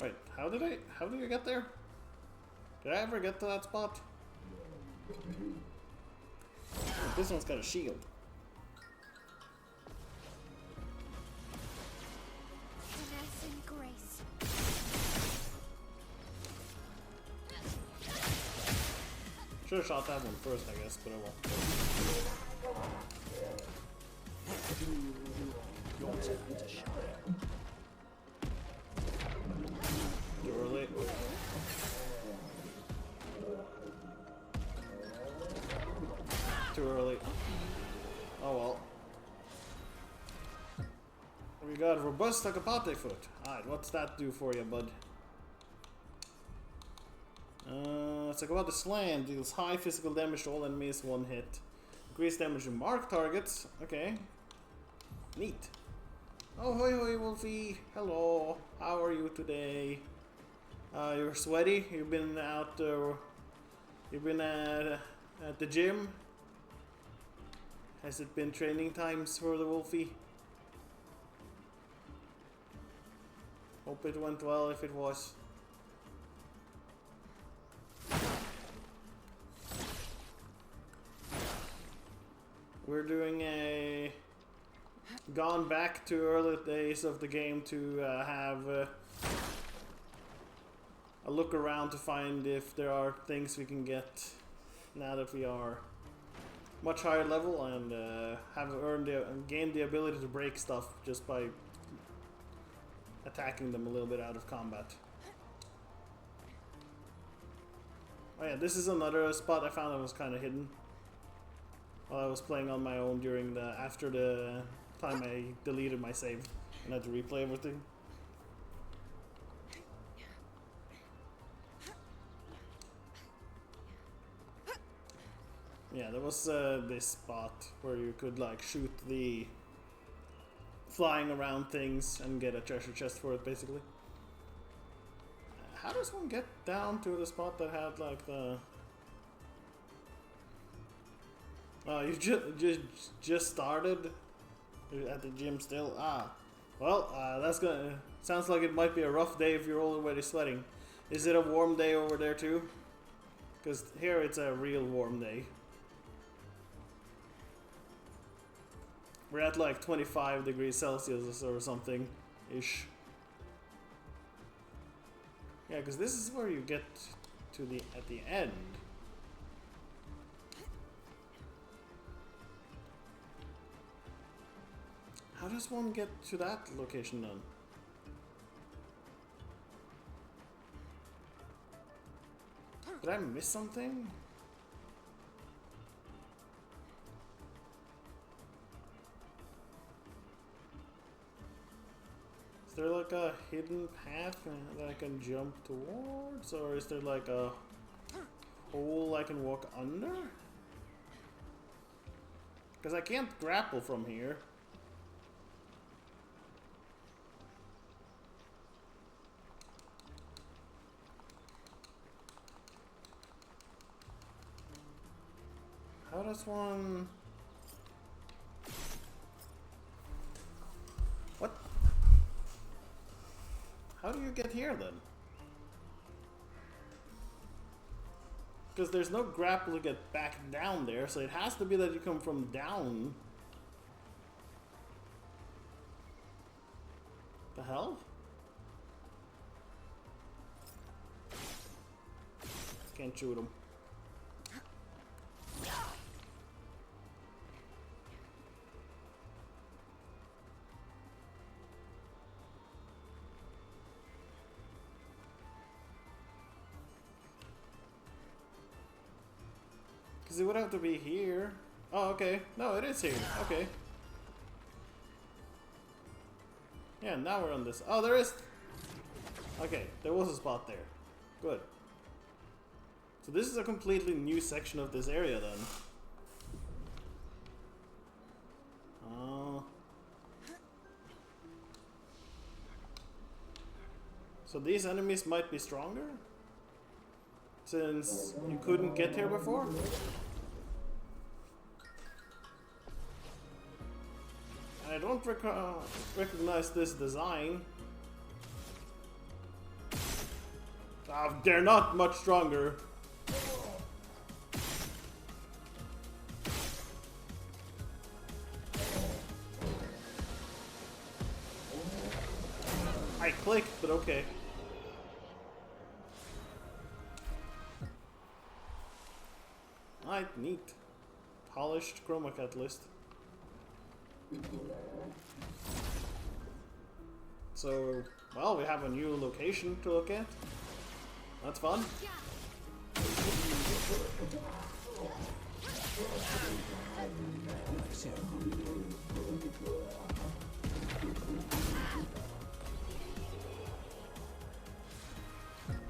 Wait, how did you get there? Did I ever get to that spot? This one's got a shield. Finesse and grace. Should have shot that one first, I guess, but I won't. Your turn to shine. Too early. Too early. Oh well. We got robust Akapate foot. Alright, what's that do for you, bud? Sakapate Slam deals high physical damage to all enemies, one hit. Increased damage to marked targets. Okay. Neat. Oh, hoi hoi, Wolfie. Hello. How are you today? You're sweaty? You've been out, you've been at the gym? Has it been training times for the Wolfie? Hope it went well if it was. We're doing a gone back to early days of the game to have a look around to find if there are things we can get now that we are much higher level and have gained the ability to break stuff just by attacking them a little bit out of combat. Oh yeah, this is another spot I found that was kind of hidden while I was playing on my own during after the time I deleted my save and had to replay everything. Yeah, there was this spot where you could like shoot the flying around things and get a treasure chest for it, basically. How does one get down to the spot that had like the? Oh, you just started. You're at the gym still. Ah, well, that's gonna. Sounds like it might be a rough day if you're already sweating. Is it a warm day over there too? Because here it's a real warm day. We're at like 25 degrees Celsius or something ish. Yeah, because this is where you get to the at the end. How does one get to that location then? Did I miss something? Is there like a hidden path that I can jump towards? Or is there like a hole I can walk under? Because I can't grapple from here. How does one... What? How do you get here then? Because there's no grapple to get back down there, so it has to be that you come from down. The hell? Can't shoot him. Because it would have to be here. Oh, okay. No, it is here. Okay. Yeah, now we're on this. Oh, there is... Okay, there was a spot there. Good. So this is a completely new section of this area then. So these enemies might be stronger? Since you couldn't get here before? I don't recognize this design. They're not much stronger. I clicked, but okay. Alright, neat. Polished chroma catalyst. So, well, we have a new location to look at. That's fun.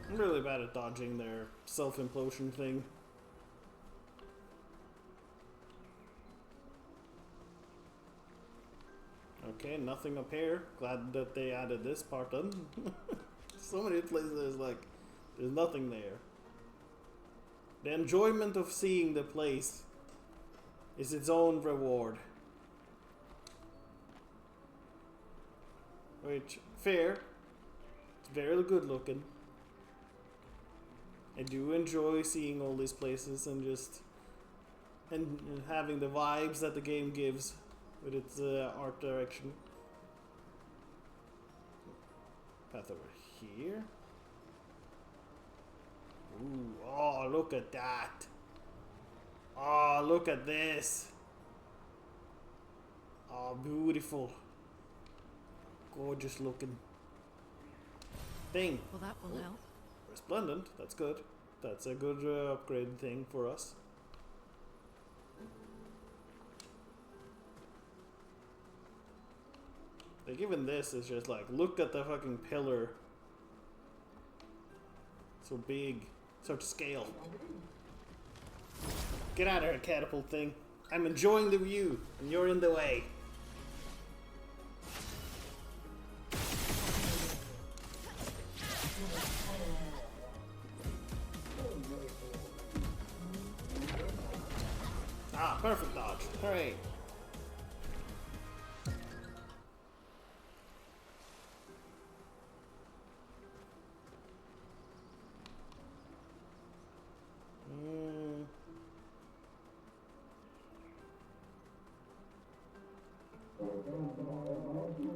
I'm really bad at dodging their self-implosion thing. Okay, nothing up here. Glad that they added this part in. So many places there's like, there's nothing there. The enjoyment of seeing the place is its own reward. Which, fair. It's very good looking. I do enjoy seeing all these places and just and having the vibes that the game gives with its art direction. Path over here. Ooh, oh, look at that. Oh, look at this. Oh, beautiful. Gorgeous looking thing. Well, that will help. Resplendent, that's good. That's a good upgrade thing for us. Like even this is just like, look at the fucking pillar. So big, such scale. Get out of here, catapult thing. I'm enjoying the view, and you're in the way. Ah, perfect dodge. Hooray.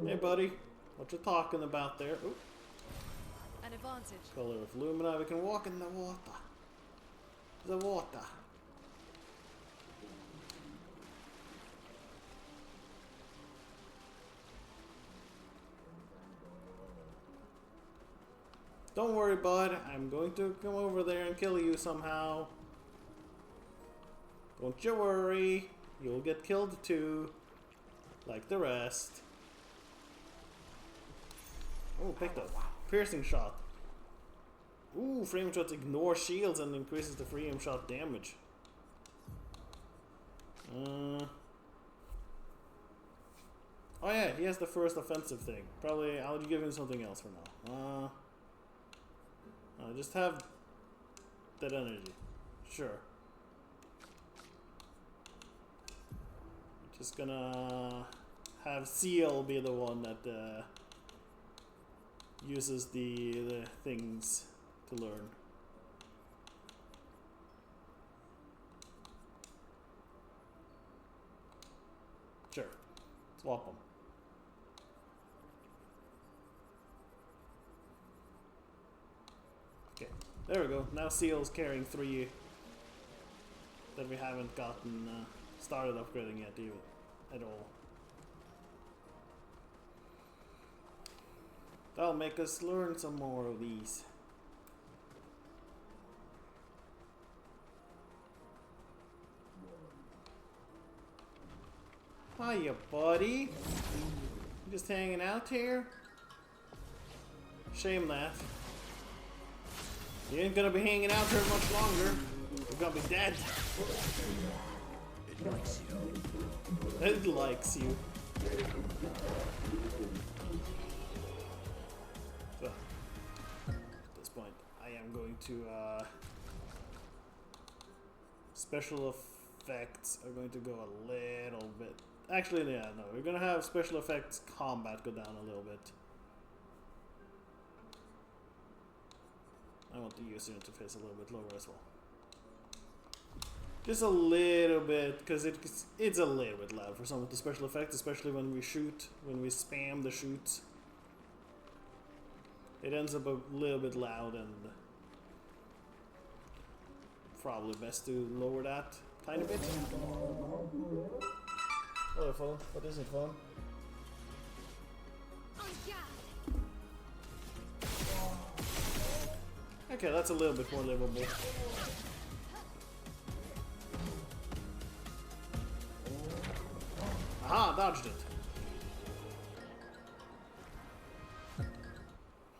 Hey buddy, what you talking about there? Ooh. An advantage. Color of Lumina, we can walk in the water. The water. Don't worry, bud. I'm going to come over there and kill you somehow. Don't you worry. You'll get killed too. Like the rest. Oh, picked up. Piercing shot. Ooh, frame shots ignore shields and increases the frame shot damage. Oh yeah, he has the first offensive thing. Probably I'll give him something else for now. Just have that energy. Sure. Just gonna have Sciel be the one that uses the things to learn. Sure. Swap them. Okay, there we go. Now Sciel's carrying 3 that we haven't gotten started upgrading yet even at all. That'll make us learn some more of these. Hiya, buddy. You just hanging out here? Shame that. You ain't gonna be hanging out here much longer. You're gonna be dead. It likes you. It likes you. So, at this point, I am going to special effects are going to go a little bit. Actually, yeah, no, we're gonna have special effects combat go down a little bit. I want the user interface a little bit lower as well. Just a little bit, because it's a little bit loud for some of the special effects, especially when we shoot, when we spam the shoots. It ends up a little bit loud, and probably best to lower that tiny bit. Hello, phone. What is it, phone? Okay, that's a little bit more livable. Aha, dodged it.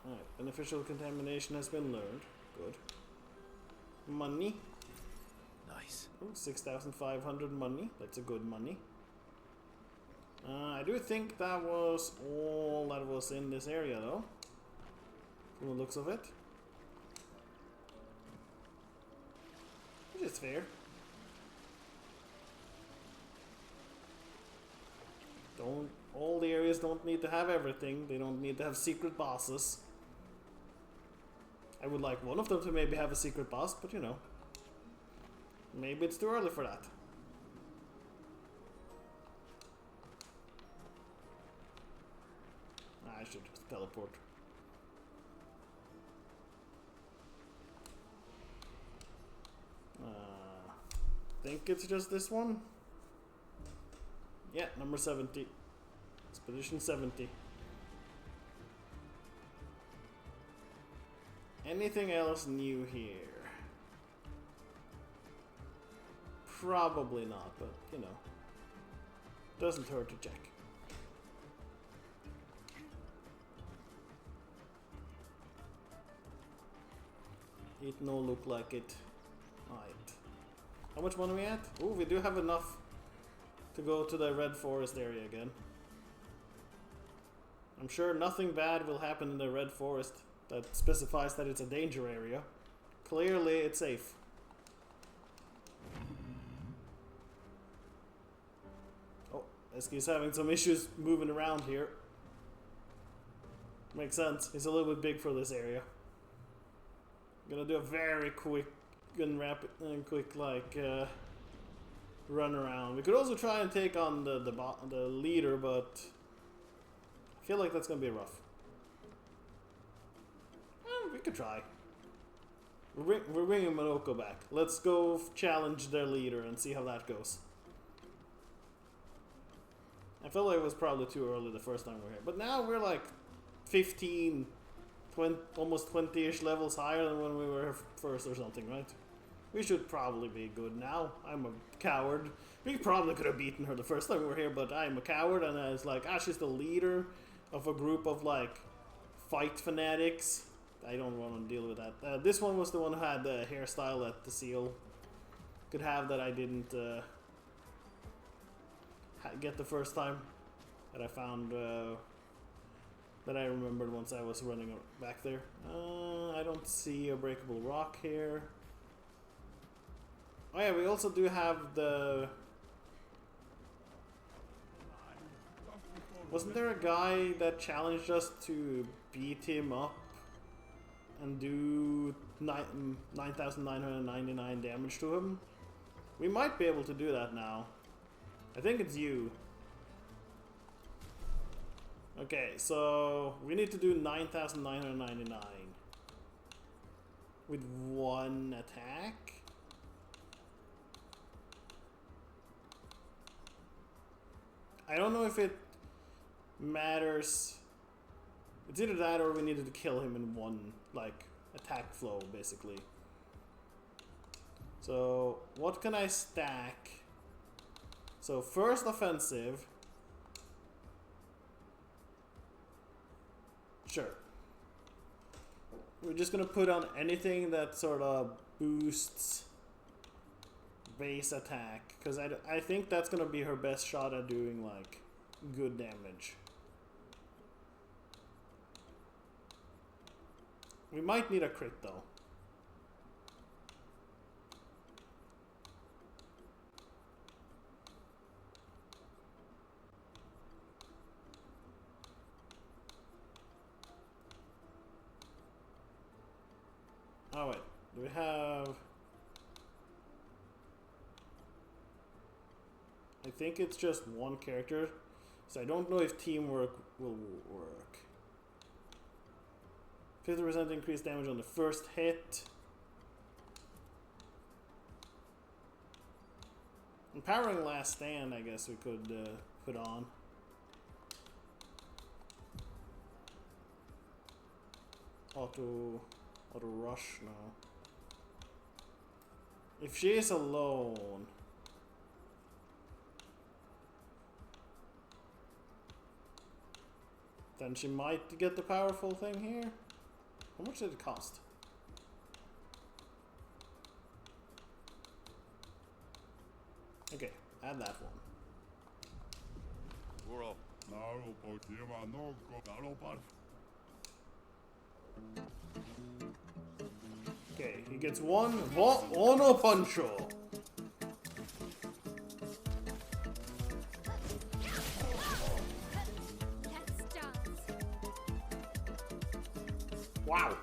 Alright, beneficial contamination has been learned. Good. Money. Nice. Oh, 6,500 money. That's a good money. I do think that was all that was in this area, though. From the looks of it. Which is fair. All the areas don't need to have everything. They don't need to have secret bosses. I would like one of them to maybe have a secret boss, but you know. Maybe it's too early for that. I should just teleport. Think it's just this one? Yeah, number 70. Expedition 70. Anything else new here? Probably not, but you know. Doesn't hurt to check. It no look like it. Alright. How much money are we at? Oh, we do have enough to go to the Red Forest area again. I'm sure nothing bad will happen in the Red Forest that specifies that it's a danger area. Clearly, it's safe. Oh, Eski's having some issues moving around here. Makes sense. He's a little bit big for this area. Gonna do a very quick and rapid and quick run around. We could also try and take on the leader, but I feel like that's gonna be rough. We could try. We're bringing Monoco back. Let's go challenge their leader and see how that goes. I felt like it was probably too early the first time we were here, but now we're like 15, 20, almost 20-ish levels higher than when we were here first or something, right? We should probably be good now. I'm a coward. We probably could have beaten her the first time we were here, but I'm a coward, and I was like, she's the leader of a group of like fight fanatics. I don't want to deal with that. This one was the one who had the hairstyle that the Sciel could have that I didn't get the first time. That I found, that I remembered once I was running back there. I don't see a breakable rock here. Oh yeah, we also do have the... Wasn't there a guy that challenged us to beat him up and do 9,999 damage to him? We might be able to do that now. I think it's you. Okay, so we need to do 9,999 with one attack. I don't know if it matters. It's either that or we needed to kill him in one, like, attack flow, basically. So, what can I stack? So, first offensive. Sure. We're just gonna put on anything that sort of boosts base attack, because I think that's gonna be her best shot at doing, like, good damage. We might need a crit, though. Oh wait, do we have... I think it's just one character, so I don't know if teamwork will work. 50% increased damage on the first hit. Empowering Last Stand, I guess we could put on. Auto rush, no. If she is alone, then she might get the powerful thing here. How much did it cost? Okay, add that one. Okay, he gets one Ono Puncho. Wow.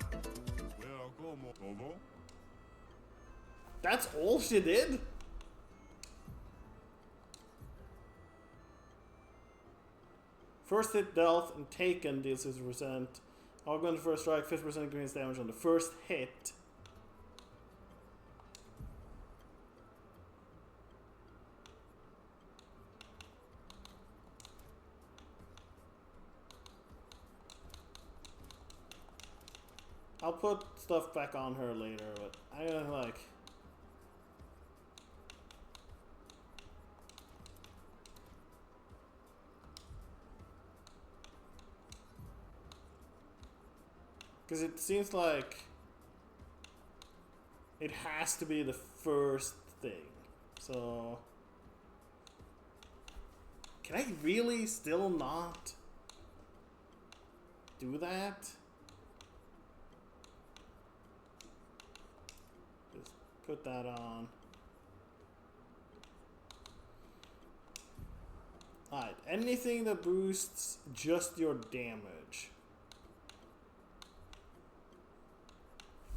That's all she did? First hit dealt and taken deals 50%. Augment first strike, 50% increased damage on the first hit. I'll put stuff back on her later, but I gotta like... Because it seems like it has to be the first thing. So can I really still not do that? Just put that on. Alright, anything that boosts just your damage.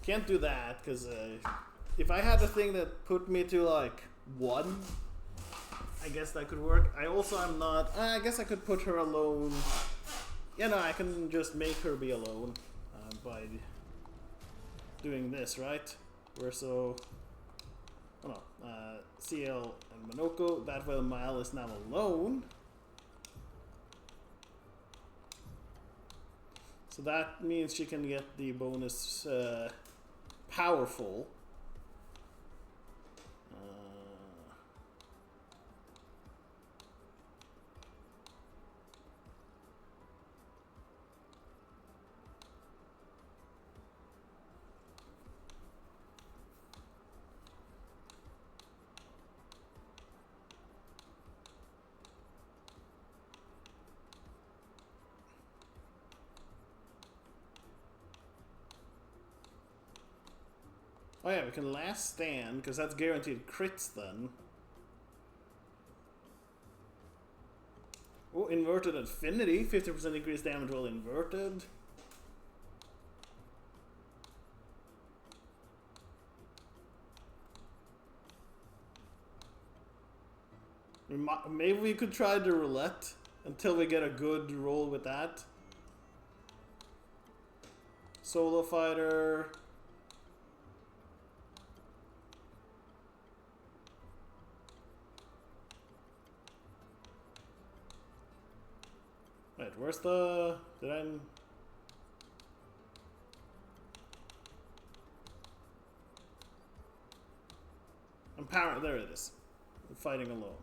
Can't do that, because if I had a thing that put me to like 1, I guess that could work. I also am not... I guess I could put her alone. Yeah, no, I can just make her be alone by doing this, right? We're so... Oh no, Sciel and Monoco. That way Mal is now alone. So that means she can get the bonus powerful. Oh yeah, we can last stand, because that's guaranteed crits then. Oh, inverted affinity, 50% increased damage while inverted. Maybe we could try the roulette until we get a good roll with that. Solo fighter. Wait, where's the... Did I... Empower... There it is. I'm fighting alone.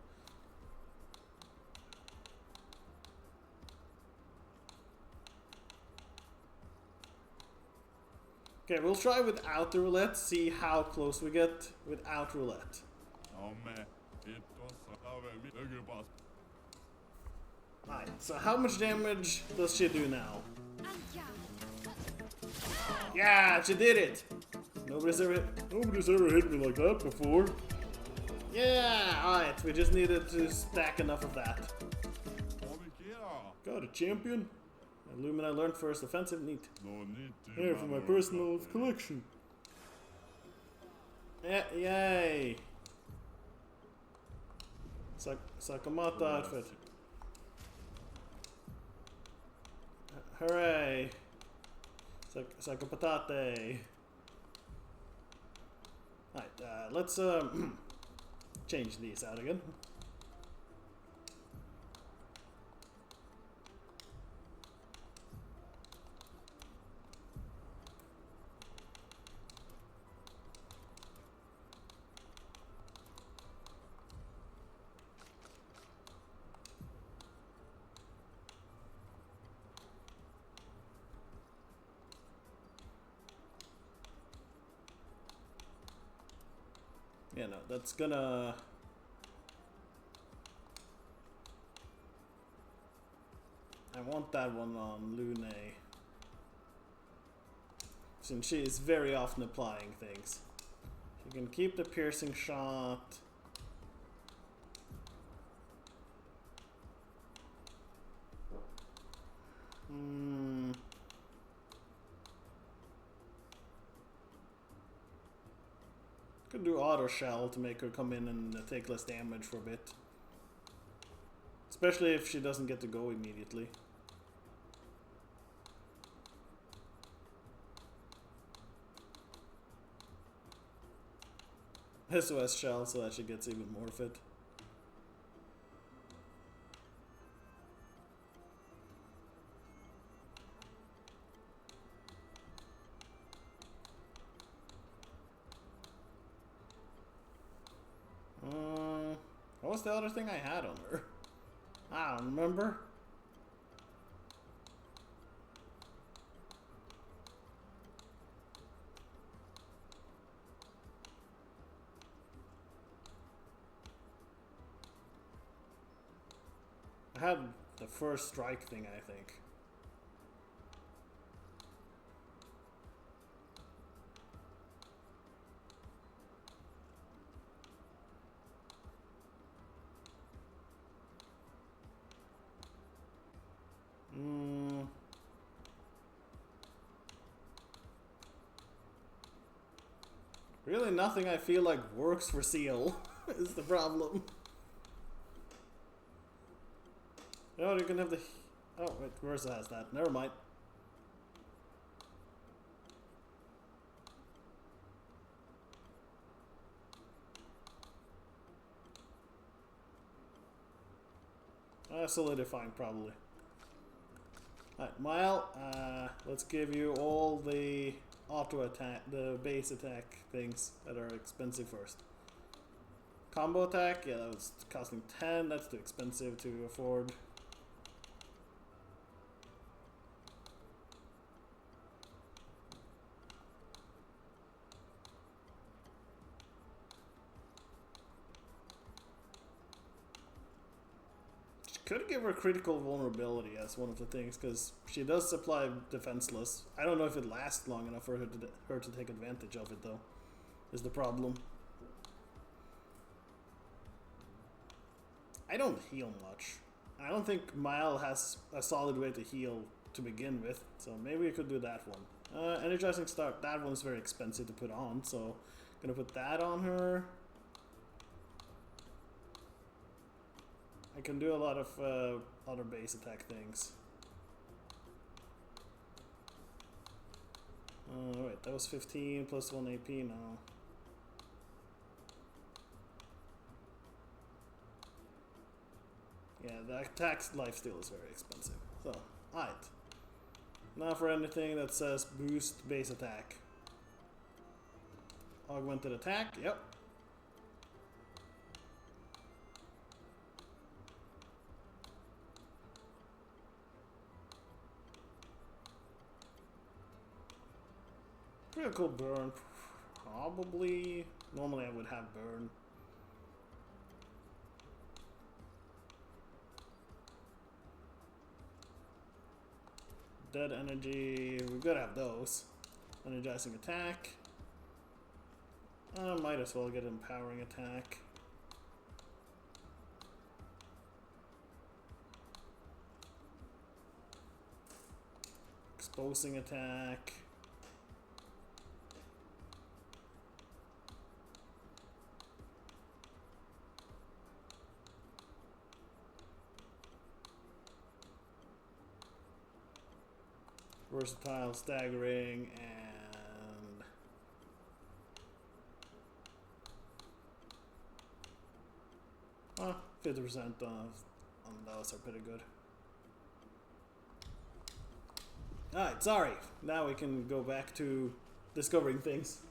Okay, we'll try without the roulette, see how close we get without roulette. Alright, so how much damage does she do now? Yeah, she did it! Nobody's ever hit me like that before. Yeah, alright, we just needed to stack enough of that. Got a champion? Illumina learned first offensive, neat. Here for my personal collection. Yeah, yay! Sakamata outfit. Hooray! Sakapatate. Alright, let's change these out again. Yeah, no, that's gonna... I want that one on Lune. Since she is very often applying things. She can keep the piercing shot. Could do auto shell to make her come in and take less damage for a bit. Especially if she doesn't get to go immediately. SOS shell so that she gets even more of it. What was the other thing I had on her? I don't remember. had the first strike thing, I think. Really nothing I feel like works for Sciel is the problem. Oh, you can have the... Oh, wait, Versa has that. Never mind. Solidifying, probably. Alright, Mile, let's give you all the auto attack, the base attack things that are expensive first. Combo attack, yeah, that was costing 10, that's too expensive to afford. Could give her critical vulnerability as one of the things, because she does supply defenseless. I don't know if it lasts long enough for her to take advantage of it, though, is the problem. I don't heal much. I don't think Mile has a solid way to heal to begin with, so maybe we could do that one. Energizing Start, that one's very expensive to put on, so gonna put that on her. I can do a lot of other base attack things. Wait, that was 15 plus 1 AP now. Yeah, the attack lifesteal is very expensive. So, alright. Now for anything that says boost base attack. Augmented attack, yep. Critical burn, probably. Normally I would have burn. Dead energy, we've got to have those. Energizing attack. Might as well get empowering attack. Exposing attack. Versatile, staggering, and 50% on those are pretty good. Alright, sorry. Now we can go back to discovering things.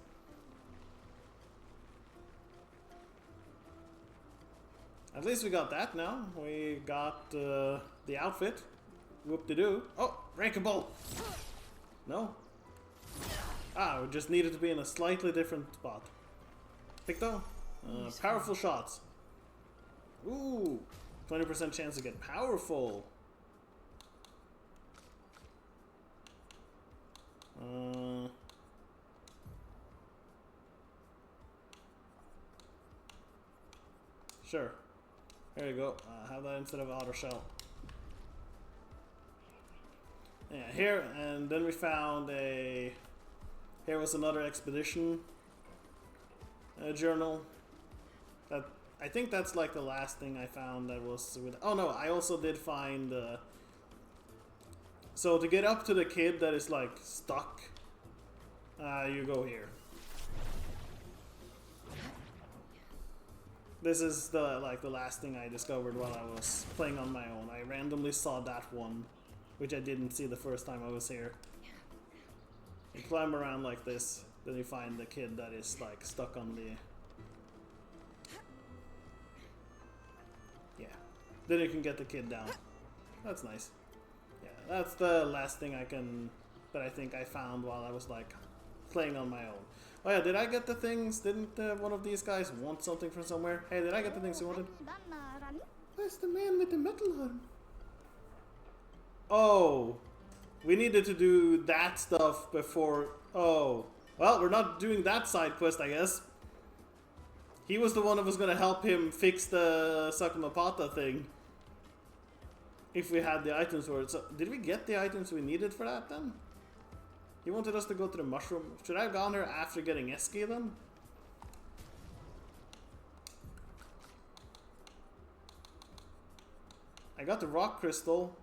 At least we got that now. We got the outfit. Whoop-de-doo. Oh, breakable! No? Ah, we just needed to be in a slightly different spot. Picto? Powerful shots. Ooh! 20% chance to get powerful. Sure. There you go. Have that instead of auto shell. Yeah, here, and then we found a... Here was another expedition journal. That I think that's like the last thing I found that was with... Oh no, I also did find... So to get up to the kid that is like stuck, you go here. This is the last thing I discovered while I was playing on my own. I randomly saw that one, which I didn't see the first time I was here. You climb around like this, then you find the kid that is like stuck on the... Yeah. Then you can get the kid down. That's nice. Yeah, that's the last thing that I think I found while I was like playing on my own. Oh yeah, did I get the things? Didn't one of these guys want something from somewhere? Hey, did I get the things you wanted? Where's the man with the metal arm? Oh, we needed to do that stuff before. Oh, well, we're not doing that side quest, I guess. He was the one that was gonna help him fix the Sakamapata thing. If we had the items for it. So, did we get the items we needed for that then? He wanted us to go to the mushroom. Should I have gone there after getting Eski then? I got the rock crystal.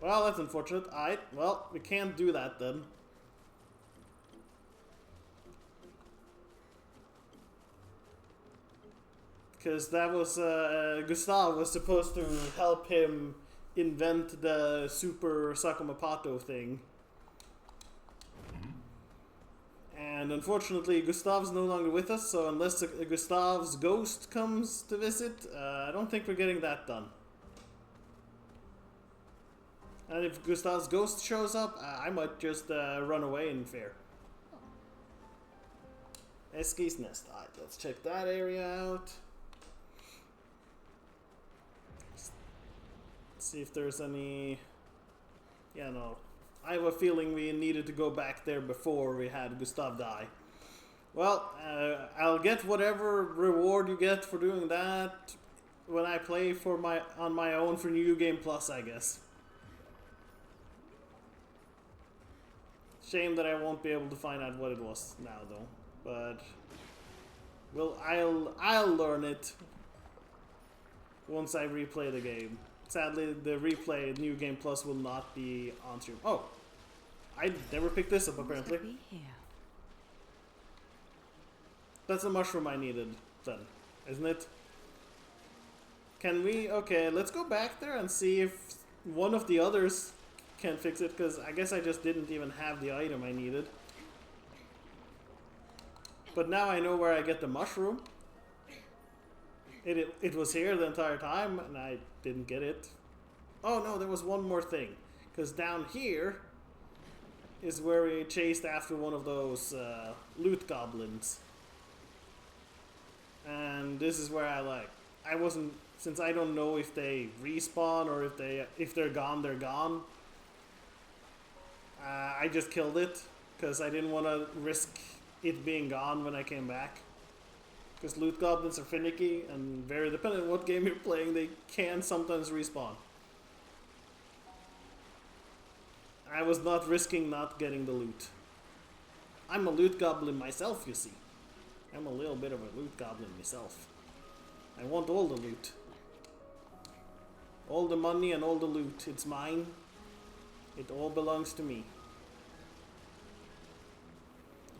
Well, that's unfortunate. Alright, well, we can't do that then. Because that was, Gustav was supposed to help him invent the Super Sakamapato thing. And unfortunately, Gustav's no longer with us, so unless Gustav's ghost comes to visit, I don't think we're getting that done. And if Gustav's ghost shows up, I might just run away in fear. Eski's nest. Alright, let's check that area out. See if there's any... Yeah, no. I have a feeling we needed to go back there before we had Gustav die. Well, I'll get whatever reward you get for doing that when I play for on my own for New Game Plus, I guess. Shame that I won't be able to find out what it was now, though. But I'll learn it once I replay the game. Sadly, the replay New Game Plus will not be on stream. Oh, I never picked this up apparently. That's the mushroom I needed then, isn't it? Can we? Okay, let's go back there and see if one of the others can fix it, because I guess I just didn't even have the item I needed. But now I know where I get the mushroom. It was here the entire time, and I didn't get it. Oh no, there was one more thing. Because down here is where we chased after one of those loot goblins. And this is where I wasn't, since I don't know if they respawn or if they're gone, they're gone. I just killed it because I didn't want to risk it being gone when I came back. Because loot goblins are finicky and very dependent on what game you're playing, they can sometimes respawn. I was not risking not getting the loot. I'm a loot goblin myself, you see. I'm a little bit of a loot goblin myself. I want all the loot. All the money and all the loot. It's mine. It all belongs to me.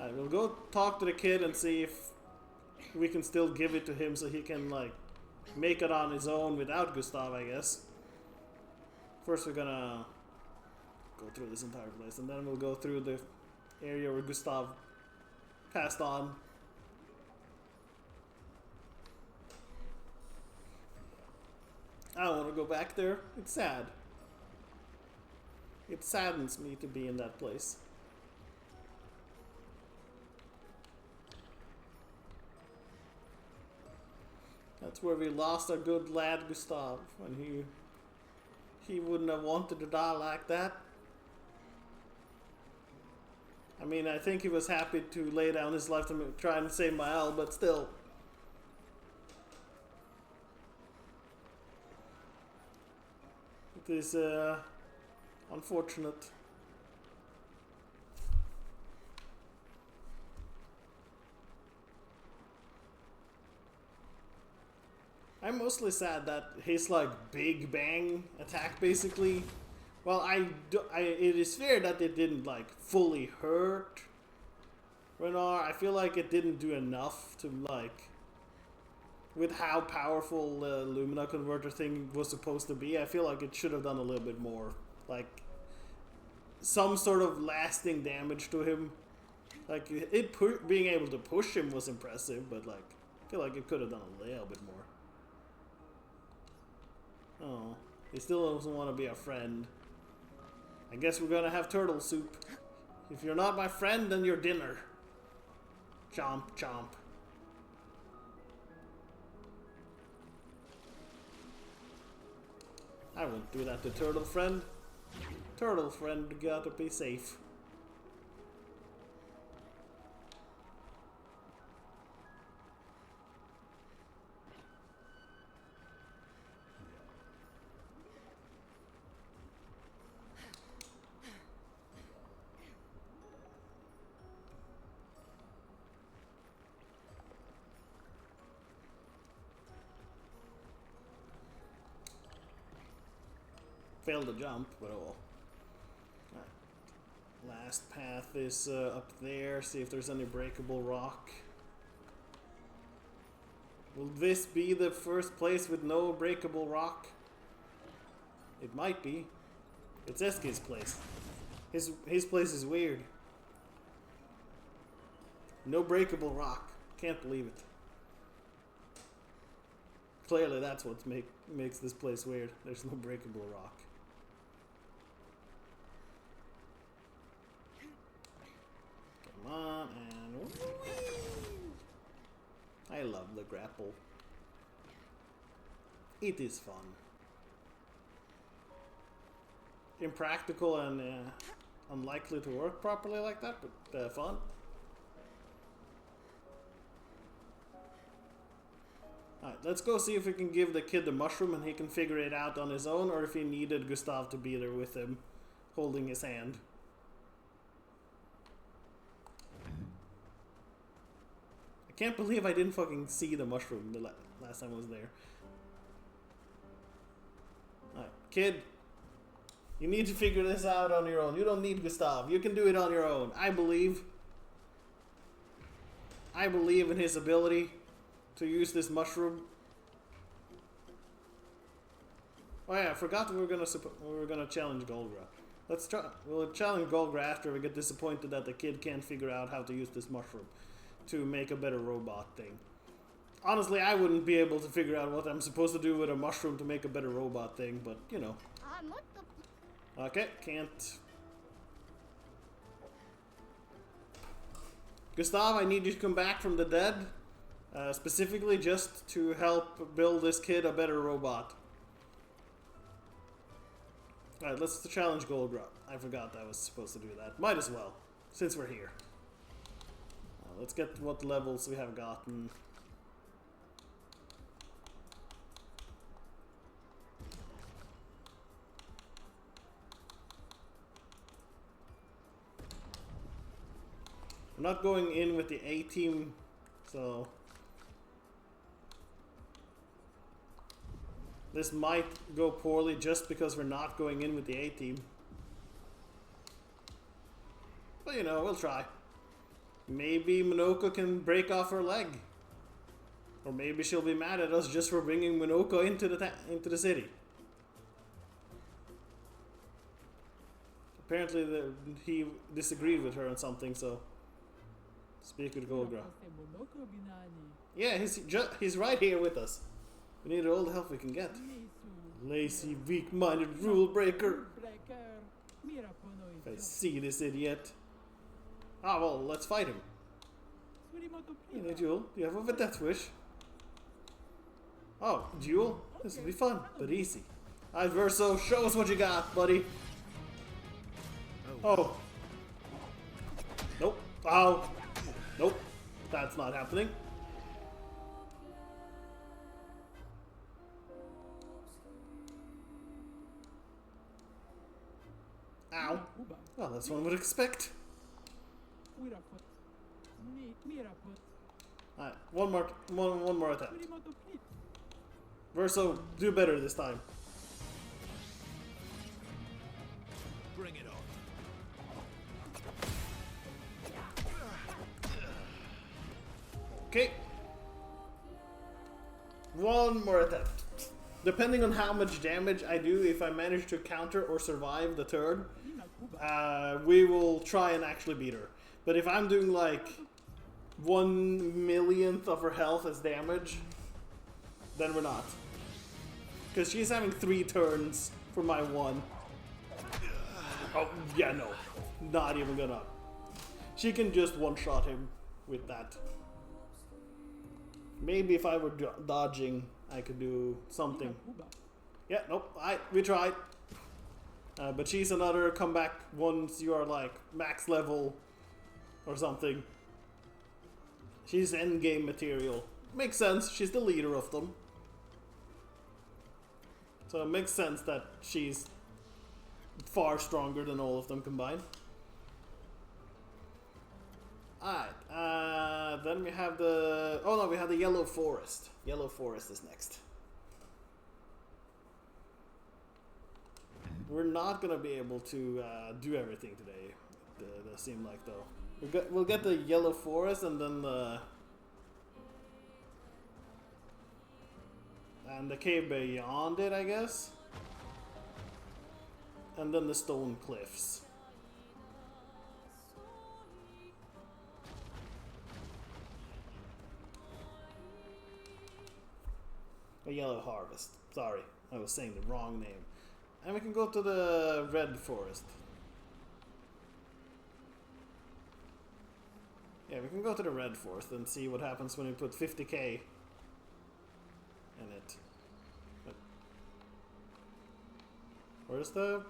I will go talk to the kid and see if we can still give it to him so he can make it on his own without Gustav, I guess. First we're gonna go through this entire place and then we'll go through the area where Gustav passed on. I don't want to go back there. It's sad. It saddens me to be in that place. That's where we lost our good lad Gustav, when he wouldn't have wanted to die like that. I mean, I think he was happy to lay down his life to try and save Mael, but still. It is unfortunate. I'm mostly sad that his Big Bang attack basically, well, it is fair that it didn't fully hurt Renar. I feel like it didn't do enough to with how powerful the Lumina converter thing was supposed to be. I feel like it should have done a little bit more, some sort of lasting damage to him. Being able to push him was impressive, but I feel like it could have done a little bit more. Oh, he still doesn't want to be a friend. I guess we're gonna have turtle soup. If you're not my friend, then you're dinner. Chomp, chomp. I won't do that to Turtle Friend. Turtle Friend gotta be safe. Failed the jump, but oh well. Alright. Last path is up there. See if there's any breakable rock. Will this be the first place with no breakable rock? It might be. It's Eski's place. His place is weird. No breakable rock. Can't believe it. Clearly that's what makes this place weird. There's no breakable rock. Come on, and whee! I love the grapple. It is fun. Impractical and unlikely to work properly like that, but fun. Alright, let's go see if we can give the kid the mushroom and he can figure it out on his own, or if he needed Gustav to be there with him, holding his hand. I can't believe I didn't fucking see the mushroom the last time I was there. Alright, kid. You need to figure this out on your own. You don't need Gustav. You can do it on your own. I believe in his ability to use this mushroom. Oh yeah, I forgot we were gonna challenge Golgra. Let's try. We'll challenge Golgra after we get disappointed that the kid can't figure out how to use this mushroom to make a better robot thing. Honestly, I wouldn't be able to figure out what I'm supposed to do with a mushroom to make a better robot thing, but you know. Okay, can't. Gustav, I need you to come back from the dead. Specifically just to help build this kid a better robot. Alright, let's challenge Golgra. I forgot I was supposed to do that. Might as well, since we're here. Let's get what levels we have gotten. I'm not going in with the A team, so this might go poorly just because we're not going in with the A team. But you know, we'll try. Maybe Monoco can break off her leg, or maybe she'll be mad at us just for bringing Monoco into the city. Apparently, he disagreed with her on something, so. Speak with Golgra. Yeah, he's right here with us. We need all the help we can get. Lazy, weak-minded rule breaker. If I see this idiot. Ah, well, let's fight him. Hey, Jewel, do you have a death wish? Oh, Jewel? This will be fun, but easy. Alright, Verso, show us what you got, buddy. Oh. Nope. Ow. Nope. That's not happening. Ow. Well, that's what one would expect. Alright, one more attempt. Verso, do better this time. Bring it on. Okay. One more attempt. Depending on how much damage I do, if I manage to counter or survive the turn, we will try and actually beat her. But if I'm doing like 1/1,000,000th of her health as damage, then we're not. Because she's having 3 turns for my 1. Oh, yeah, no. Not even gonna. She can just one-shot him with that. Maybe if I were dodging, I could do something. Yeah, nope. We tried. But she's another comeback once you are like max level or something. She's endgame material. Makes sense. She's the leader of them. So it makes sense that she's far stronger than all of them combined. Alright, then we have the... Oh no, we have the Yellow Forest. Yellow Forest is next. We're not gonna be able to do everything today, it does seem like, though. We'll get the Yellow Forest and then the... And the cave beyond it, I guess. And then the stone cliffs. A Yellow Harvest. Sorry, I was saying the wrong name. And we can go to the Red Forest. Yeah, we can go to the Red Forest and see what happens when we put 50k in it. But where's the...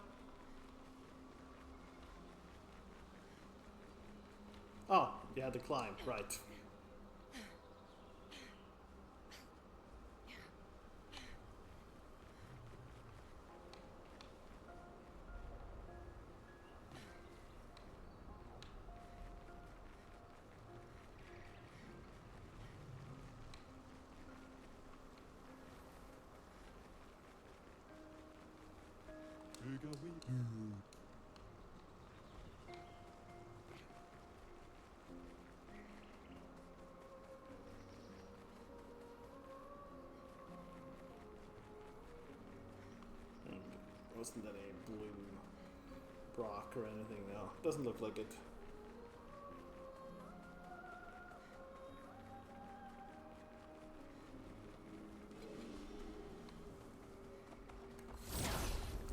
Oh, you had to climb, right. Wasn't that a blue rock or anything? No, doesn't look like it.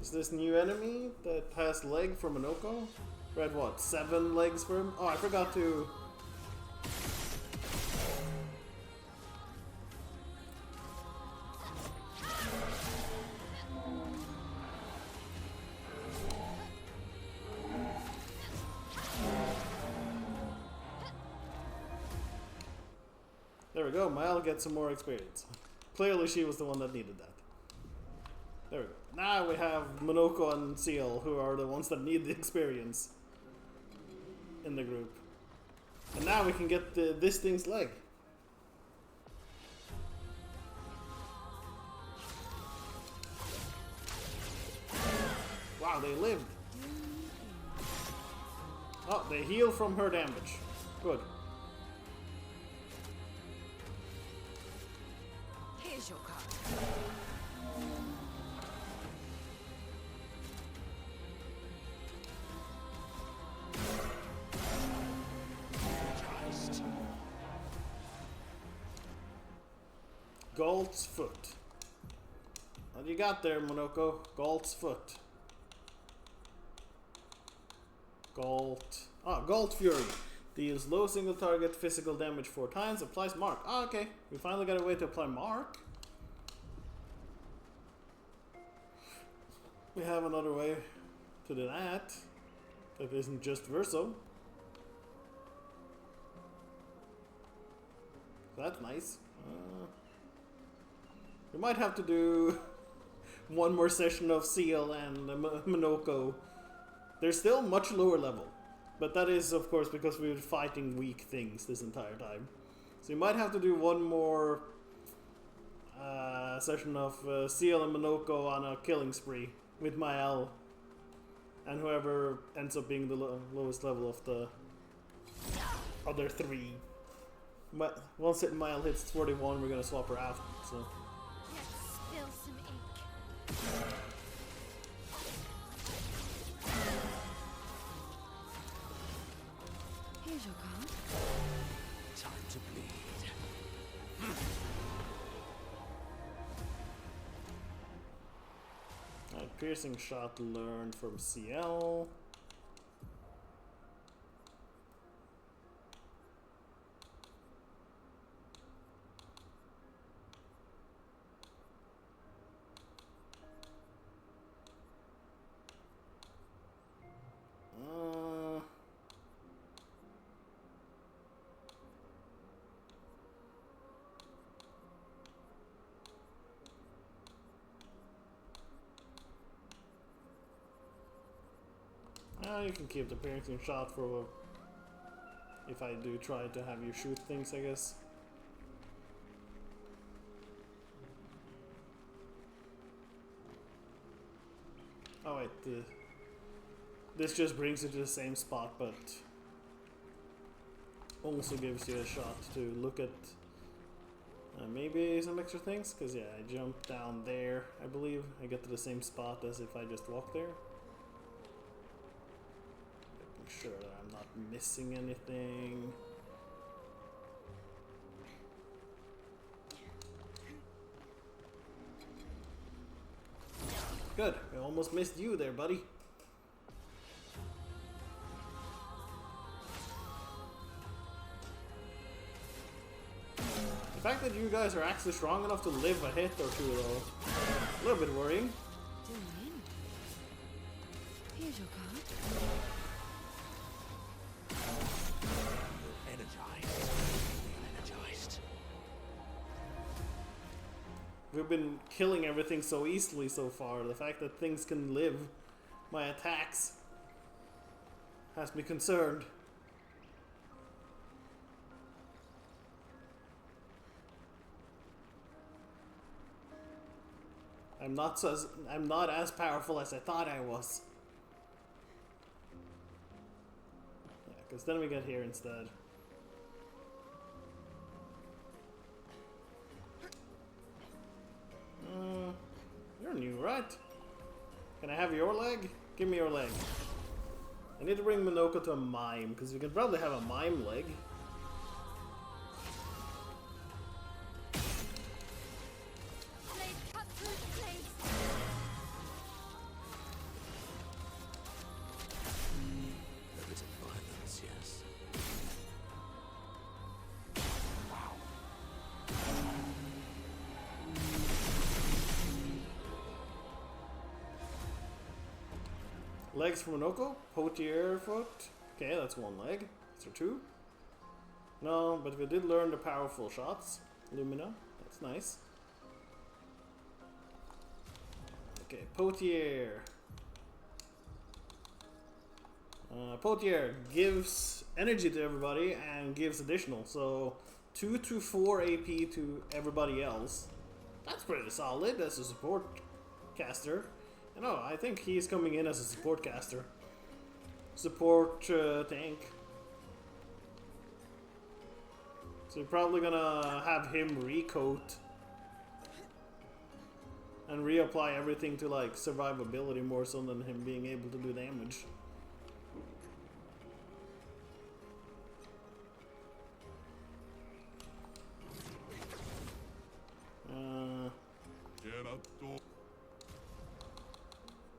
Is this new enemy that has leg for Monoco? Read what? 7 legs for him? Oh, I forgot to... There we go, Mile gets some more experience. Clearly she was the one that needed that. There we go. Now we have Monoco and Sciel, who are the ones that need the experience in the group. And now we can get this thing's leg. Wow, they lived. Oh, they heal from her damage. Good. Here's your card. Galt's Foot. What you got there, Monoco? Galt's Foot. Galt. Ah, Galt Fury. Deals low single target physical damage 4 times. Applies mark. Ah, okay. We finally got a way to apply mark. We have another way to do that. That isn't just Verso. That's nice. We might have to do one more session of Sciel and Monoco. They're still much lower level. But that is, of course, because we were fighting weak things this entire time. So you might have to do one more session of Sciel and Monoco on a killing spree with Mael. And whoever ends up being the lowest level of the other 3. Once Mael hits 41, we're going to swap her out. So. Let's spill some ink. Here's your card. Time to bleed. Piercing shot learned from Sciel. You can keep the piercing shot for if I do try to have you shoot things, I guess. Oh wait, this just brings you to the same spot, but also gives you a shot to look at maybe some extra things, because yeah, I jumped down there, I believe. I get to the same spot as if I just walk there. Making sure that I'm not missing anything. Good, I almost missed you there, buddy. The fact that you guys are actually strong enough to live a hit or two, though, a little bit worrying. Doing. Here's your card. Energized. Energized. We've been killing everything so easily so far. The fact that things can live my attacks has me concerned. I'm not as powerful as I thought I was. Yeah, because then we get here instead. You're new, right? Can I have your leg? Give me your leg. I need to bring Monoco to a mime, because we can probably have a mime leg. Blade cut through the blades. There is a violence, yes. Legs from Monoco, Potier foot. Okay, that's one leg. Is there two? No, but we did learn the powerful shots. Lumina, that's nice. Okay, Potier. Potier gives energy to everybody and gives additional, so 2 to 4 AP to everybody else. That's pretty solid as a support caster. No, I think he's coming in as a support caster. Support tank. So you're probably gonna have him recoat and reapply everything to like survivability more so than him being able to do damage.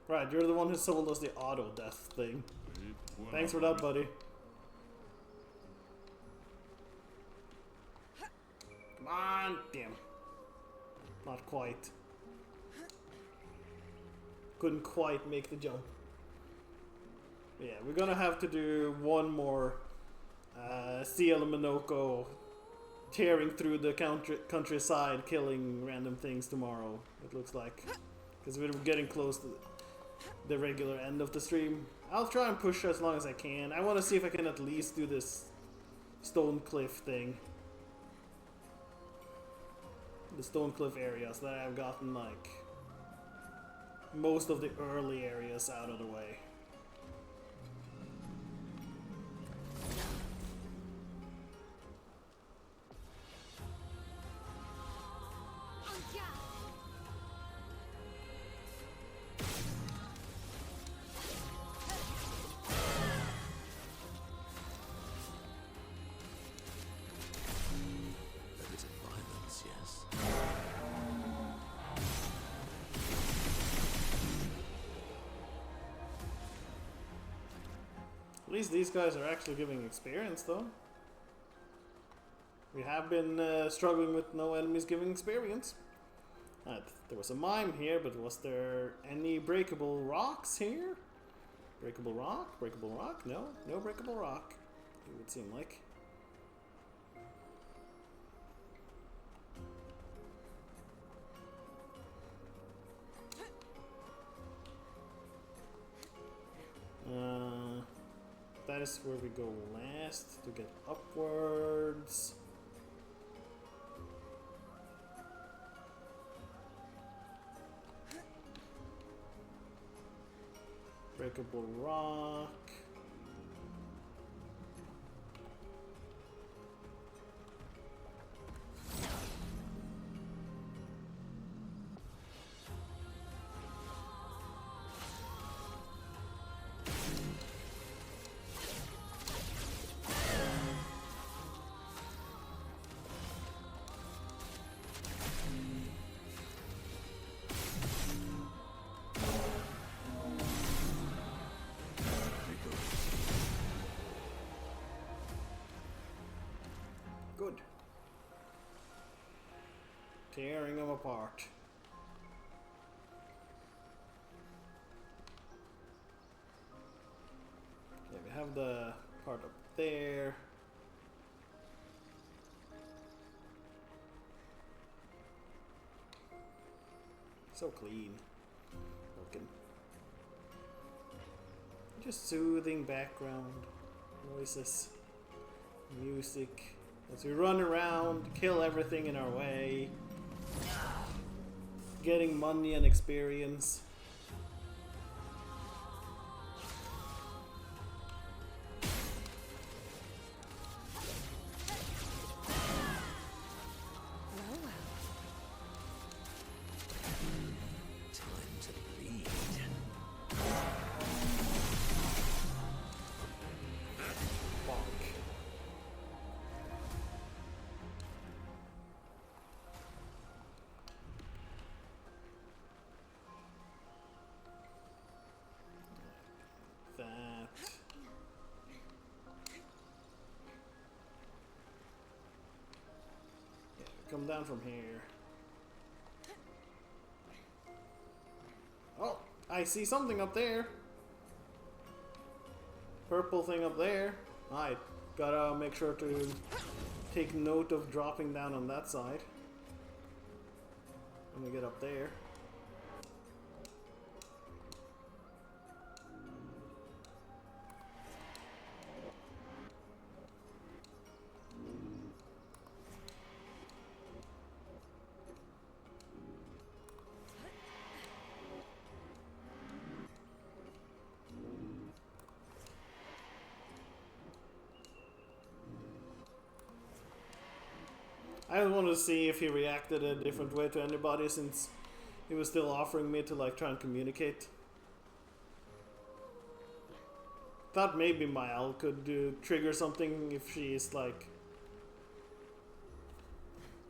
Right, you're the one who sold us the auto death thing. Thanks for that, buddy. Come on, damn. Not quite. Couldn't quite make the jump. Yeah, we're gonna have to do one more Sciel and Monoco tearing through the countryside, killing random things tomorrow, it looks like. Because we're getting close to the regular end of the stream. I'll try and push as long as I can. I want to see if I can at least do this stone cliff thing. The stone cliff areas that I've gotten like most of the early areas out of the way. At least these guys are actually giving experience, though. We have been struggling with no enemies giving experience. There was a mime here, but was there any breakable rocks here? Breakable rock? Breakable rock? No, no breakable rock, it would seem like. guess where we go last to get upwards. Breakable rock. Good. Tearing them apart. Okay, we have the part up there. So clean. Looking. Just soothing background noises. Music. As we run around, kill everything in our way, getting money and experience. Time to bleed. Bonk. That. Yeah, come down from here. Oh, I see something up there. Purple thing up there. I gotta make sure to take note of dropping down on that side when we get up there. I just wanted to see if he reacted a different way to anybody, since he was still offering me to like try and communicate. Thought maybe Mael could trigger something if she is like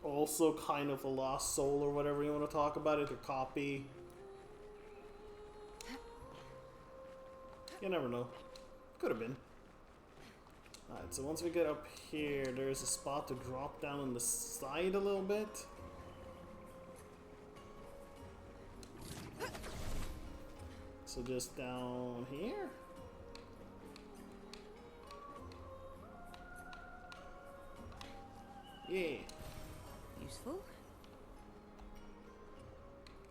also kind of a lost soul or whatever you want to talk about it, or copy. You never know. Could have been. Alright, so once we get up here, there's a spot to drop down on the side a little bit. So just down here. Yeah. Useful.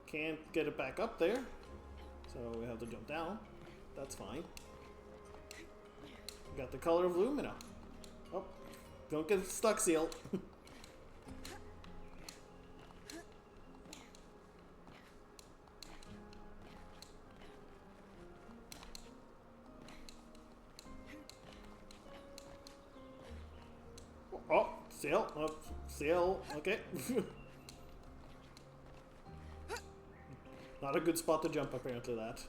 Can't get it back up there, so we have to jump down. That's fine. Got the color of Lumina. Oh, don't get stuck, Sciel. Oh, Sciel. Oh, Sciel. Okay. Not a good spot to jump, apparently, that.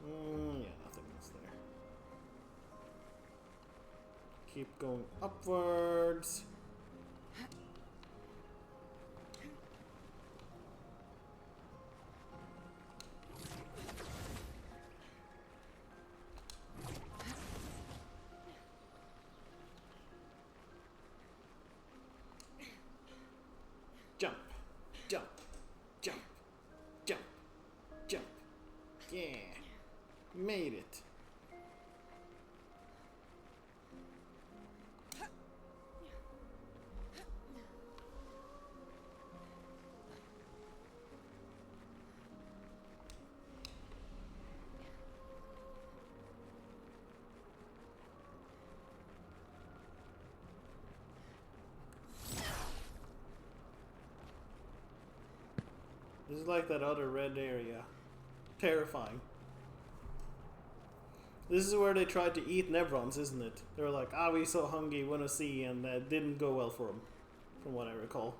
Yeah, nothing else there. Keep going upwards. Jump, jump, jump, jump, jump. Yeah. Made it. This is like that other red area. Terrifying. This is where they tried to eat Nevrons, isn't it? They were like, ah, we so hungry, wanna see, and that didn't go well for them, from what I recall.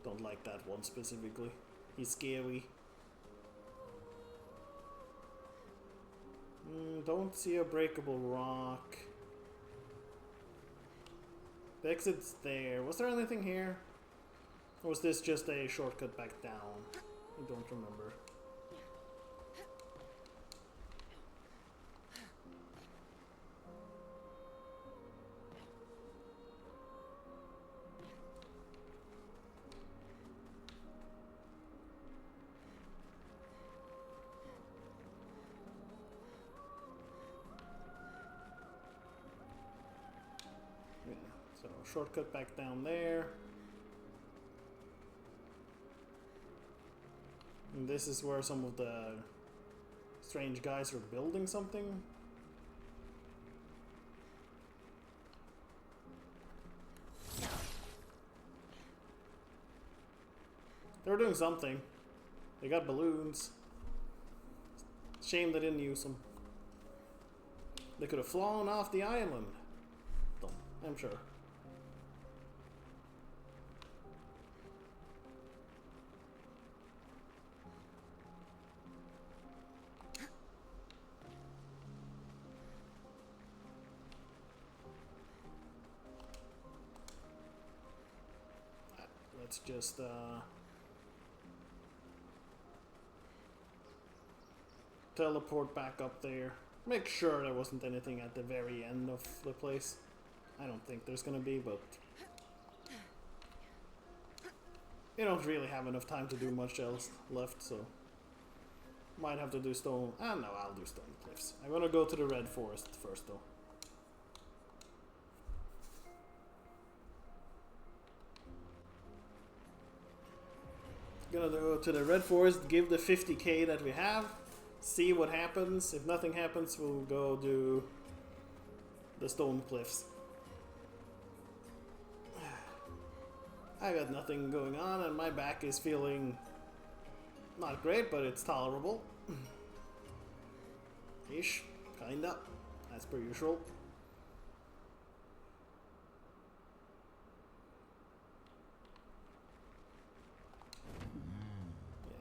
Don't like that one specifically. He's scary. Don't see a breakable rock. The exit's there. Was there anything here? Or was this just a shortcut back down? I don't remember. Yeah, so shortcut back down there. And this is where some of the strange guys are building something. They were doing something. They got balloons. Shame they didn't use them. They could have flown off the island. I'm sure. Let's just teleport back up there. Make sure there wasn't anything at the very end of the place. I don't think there's gonna be, but you don't really have enough time to do much else left, so might have to do stone. Ah, no, I'll do stone cliffs. I'm gonna go to the red forest first, though. Gonna go to the red forest, give the 50k that we have, see what happens. If nothing happens, we'll go do the stone cliffs. I got nothing going on and my back is feeling not great, but it's tolerable. Ish, kinda, as per usual.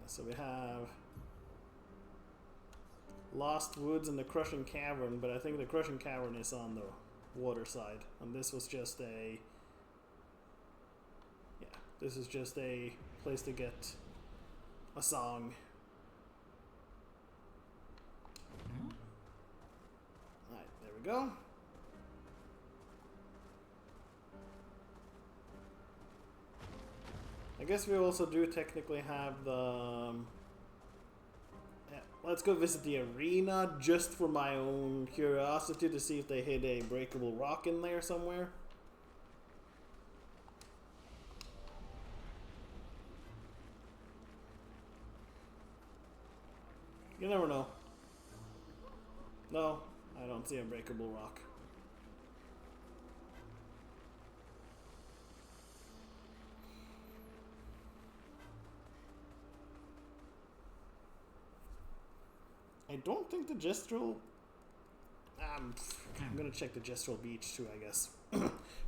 So we have Lost Woods and the Crushing Cavern, but I think the Crushing Cavern is on the water side, and this was just a, yeah, this is just a place to get a song. Alright, there we go. I guess we also do technically have the... yeah, let's go visit the arena just for my own curiosity to see if they hid a breakable rock in there somewhere. You never know. No, I don't see a breakable rock. I don't think the Gestrel... I'm gonna check the Gestrel Beach too, I guess.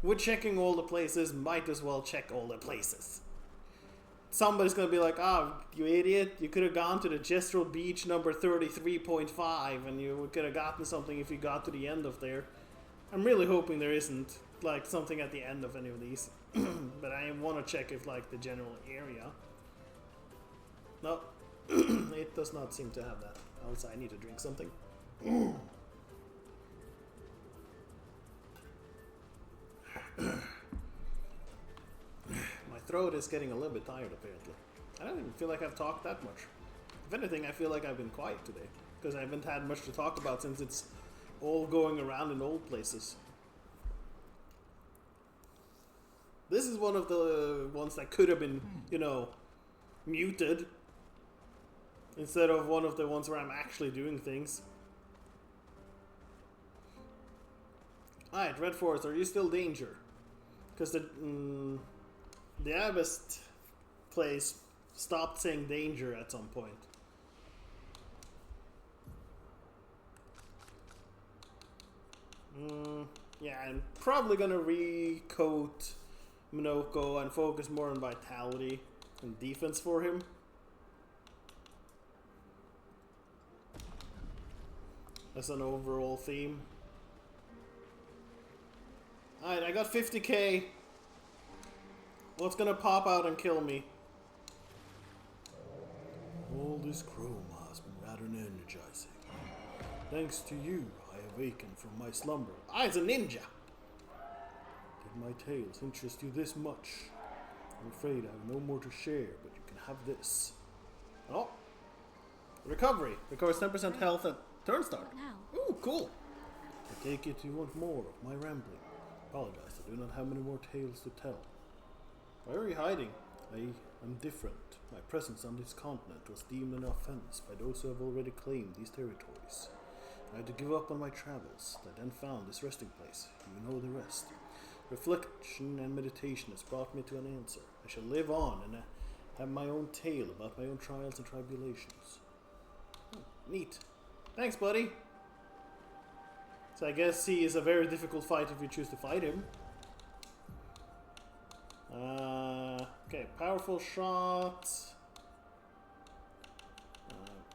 We're checking all the places, might as well check all the places. Somebody's gonna be like, oh, you idiot, you could have gone to the Gestrel Beach number 33.5 and you could have gotten something if you got to the end of there. I'm really hoping there isn't, like, something at the end of any of these. But I want to check if, like, the general area... No, it does not seem to have that. Also, I need to drink something. My throat is getting a little bit tired, apparently. I don't even feel like I've talked that much. If anything, I feel like I've been quiet today. Because I haven't had much to talk about since it's all going around in old places. This is one of the ones that could have been, you know, muted. Instead of one of the ones where I'm actually doing things. Alright, Red Forest, are you still danger? Because the Abyss place stopped saying danger at some point. Yeah, I'm probably gonna recoat Monoco and focus more on vitality and defense for him. That's an overall theme. Alright, I got 50k. What's gonna pop out and kill me? All this chrome has been rather energizing. Thanks to you, I awakened from my slumber. Ah, it's a ninja! Did my tales interest you this much? I'm afraid I have no more to share, but you can have this. Oh! Recovery. Recovers 10% health at turn start. Now. Ooh, cool! I take it you want more of my rambling. Apologize, I do not have many more tales to tell. Why are you hiding? I am different. My presence on this continent was deemed an offense by those who have already claimed these territories. I had to give up on my travels. I then found this resting place. You know the rest. Reflection and meditation has brought me to an answer. I shall live on and have my own tale about my own trials and tribulations. Oh, neat. Thanks, buddy. So I guess he is a very difficult fight if you choose to fight him. Okay, powerful shots.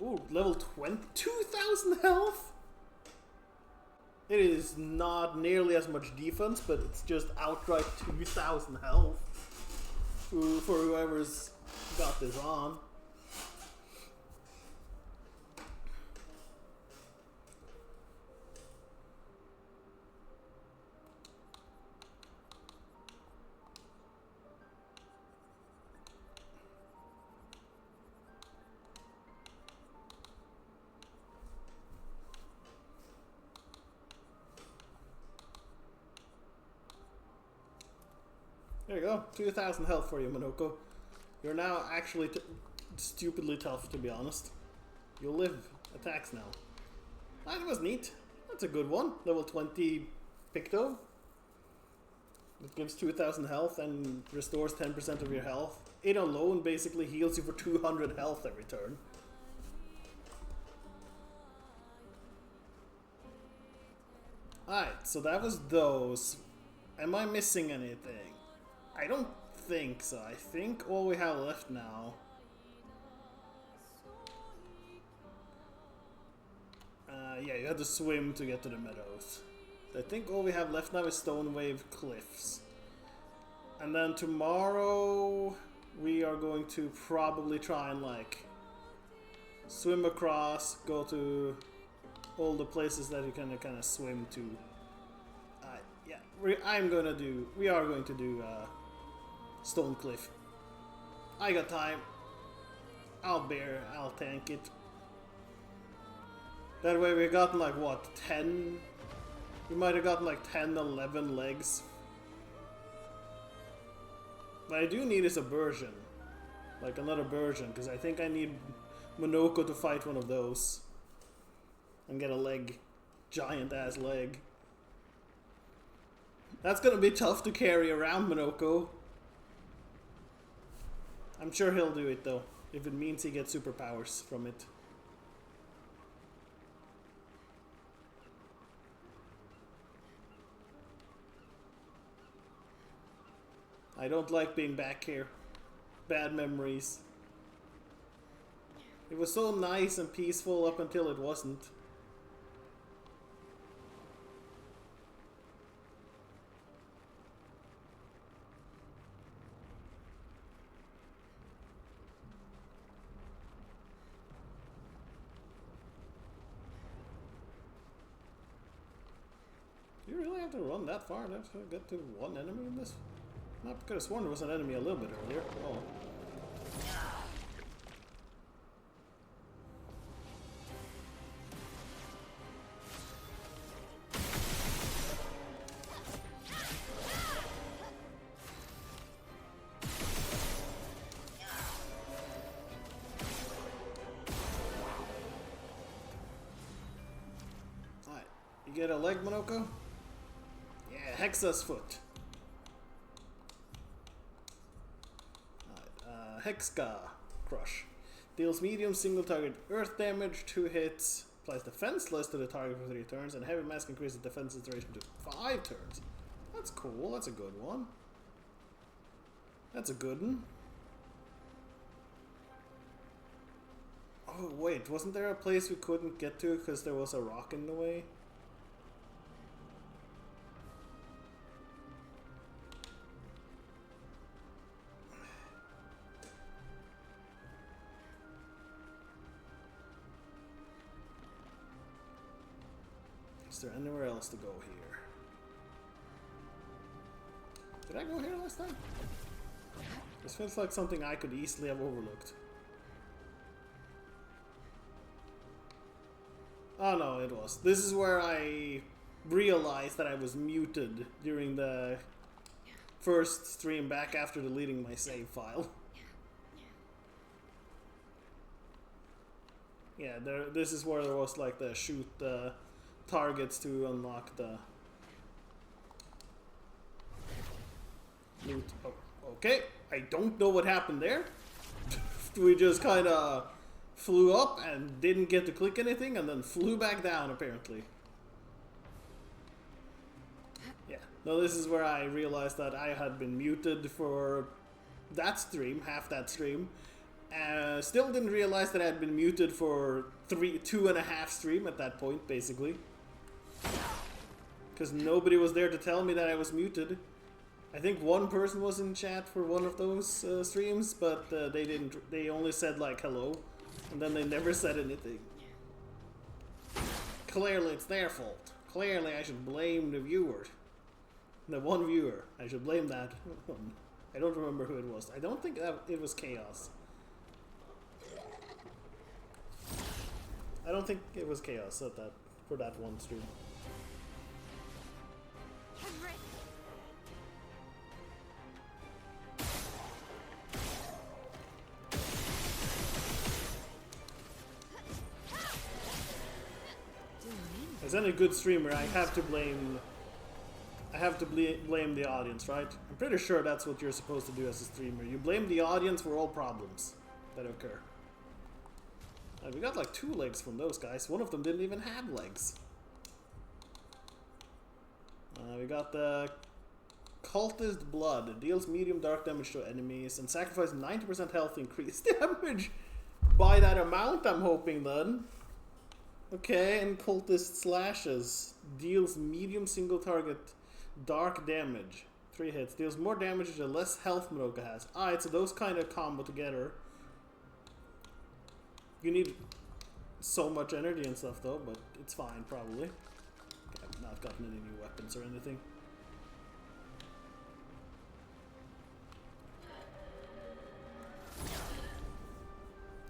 Ooh, level 20, 2,000 health? It is not nearly as much defense, but it's just outright 2,000 health for whoever's got this on. There you go, 2,000 health for you, Monoco. You're now actually stupidly tough, to be honest. You'll live attacks now. That was neat. That's a good one. Level 20 Picto. It gives 2,000 health and restores 10% of your health. It alone basically heals you for 200 health every turn. Alright, so that was those. Am I missing anything? I don't think so. I think all we have left now... yeah, you had to swim to get to the meadows. I think all we have left now is Stone Wave Cliffs. And then tomorrow we are going to probably try and like swim across, go to all the places that you can kind of swim to. Yeah, we are going to do Stone Cliff. I got time. I'll tank it. That way we've gotten like what, 10? We might have gotten like 10, 11 legs. What I do need is a version. Like another version, because I think I need Monoco to fight one of those. And get a leg. Giant ass leg. That's gonna be tough to carry around, Monoco. I'm sure he'll do it though, if it means he gets superpowers from it. I don't like being back here. Bad memories. It was so nice and peaceful up until it wasn't. Do you really have to run that far to get to one enemy in this? I could have sworn there was an enemy a little bit earlier. Oh. Alright, you get a leg, Monoco? Yeah, Hexa's foot. Alright, Hexka Crush. Deals medium single target earth damage, 2 hits. Applies defenseless to the target for 3 turns, and Heavy Mask increases defense duration to 5 turns. That's cool, that's a good one. That's a good one. Oh wait, wasn't there a place we couldn't get to because there was a rock in the way? Is there anywhere else to go here? Did I go here last time? This feels like something I could easily have overlooked. Oh no, it was. This is where I realized that I was muted during the first stream back after deleting my save file. Yeah, this is where there was like the shoot targets to unlock the loot. Oh, okay, I don't know what happened there. We just kind of flew up and didn't get to click anything and then flew back down apparently. Yeah, no, this is where I realized that I had been muted for that stream, half that stream. Still didn't realize that I had been muted for 2.5 stream at that point, basically. Because nobody was there to tell me that I was muted. I think one person was in chat for one of those streams, but they didn't. They only said like hello, and then they never said anything. Clearly, it's their fault. Clearly, I should blame the viewer. The one viewer. I should blame that one. I don't remember who it was. I don't think it was Chaos. I don't think it was Chaos at that for that one stream. As any good streamer, I have to blame the audience, right? I'm pretty sure that's what you're supposed to do as a streamer. You blame the audience for all problems that occur. We got like 2 legs from those guys. One of them didn't even have legs. We got the Cultist Blood. It deals medium dark damage to enemies and sacrifices 90% health increased damage by that amount, I'm hoping then. Okay, and Cultist Slashes. Deals medium single target dark damage. 3 hits. Deals more damage the less health Monoco has. Alright, so those kind of combo together. You need so much energy and stuff though, but it's fine probably. Okay, I've not gotten any new weapons or anything.